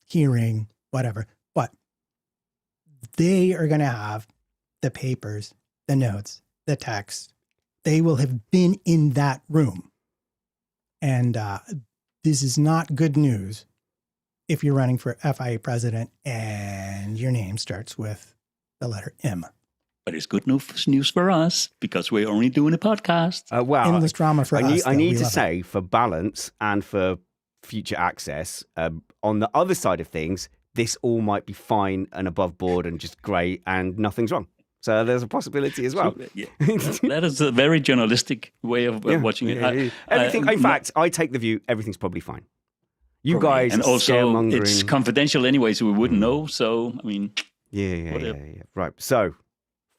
hearing, whatever. But they are going to have the papers, the notes, the text. They will have been in that room. And this is not good news if you're running for FIA president and your name starts with the letter M. But it's good news for us because we're only doing a podcast. Well, Endless drama for us. I need to say, for balance and for future access, on the other side of things, this all might be fine and above board and just great and nothing's wrong. So there's a possibility as well. Yeah. That is a very journalistic way of watching it. Yeah. Everything. In fact, I take the view everything's probably fine. You probably. guys, and also scaremongering. it's confidential anyway, so we wouldn't know. So I mean, yeah. Right. So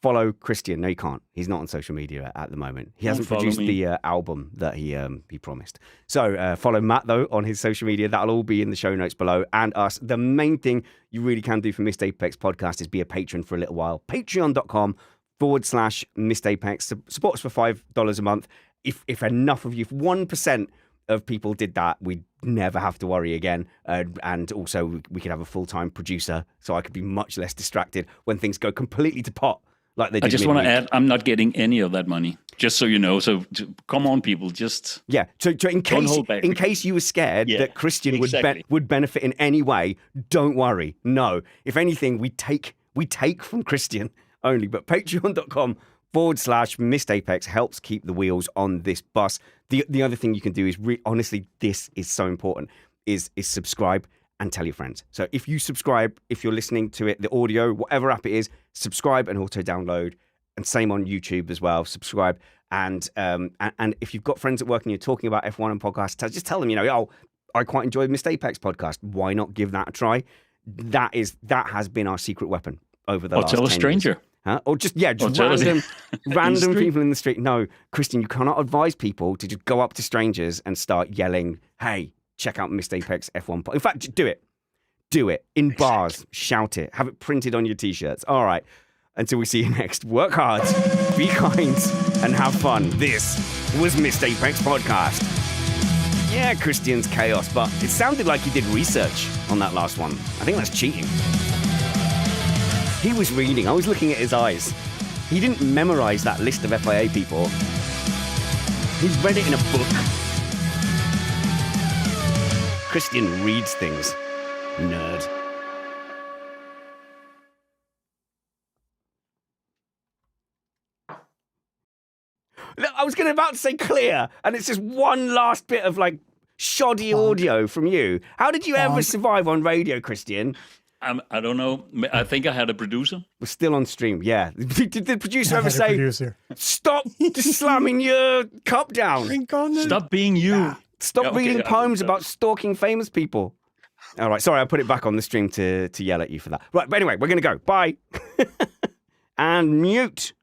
follow Kristian. No, you can't. He's not on social media at the moment. He hasn't produced the album that he promised. So follow Matt, though, on his social media. That'll all be in the show notes below. And us. The main thing you really can do for Missed Apex Podcast is be a patron for a little while. Patreon.com/Missed Apex. Support us for $5 a month. If enough of you, if 1% of people did that, we'd never have to worry again. And also, we could have a full-time producer, so I could be much less distracted when things go completely to pot. Like they did. I just want to add, I'm not getting any of that money, just so you know. So come on, people, just So in case you were scared that Kristian would benefit in any way, don't worry. No, if anything, we take from Kristian only. But Patreon.com/Missed Apex helps keep the wheels on this bus. The other thing you can do is honestly, this is so important. Is subscribe and tell your friends. So if you subscribe, if you're listening to it, the audio, whatever app it is, subscribe and auto download. And same on YouTube as well. Subscribe and if you've got friends at work and you're talking about F1 and podcasts, just tell them, I quite enjoy the Missed Apex podcast. Why not give that a try? That has been our secret weapon over the last 10 years. Or tell a stranger. Huh? Or just random people in the street. No, Kristian, you cannot advise people to just go up to strangers and start yelling, hey, check out Missed Apex F1. In fact, do it. Do it. In bars. Shout it. Have it printed on your T-shirts. All right. Until we see you next, work hard, be kind, and have fun. This was Missed Apex Podcast. Yeah, Kristian's chaos, but it sounded like he did research on that last one. I think that's cheating. He was reading. I was looking at his eyes. He didn't memorize that list of FIA people. He's read it in a book. Kristian reads things. Nerd. I was about to say clear, and it's just one last bit of shoddy audio from you. How did you ever survive on radio, Kristian? I don't know. I think I had a producer. We're still on stream, yeah. Did the producer ever say, stop slamming your cup down? Stop being you. Stop reading poems about stalking famous people. All right, sorry, I put it back on the stream to yell at you for that. Right, but anyway, we're going to go. Bye. And mute.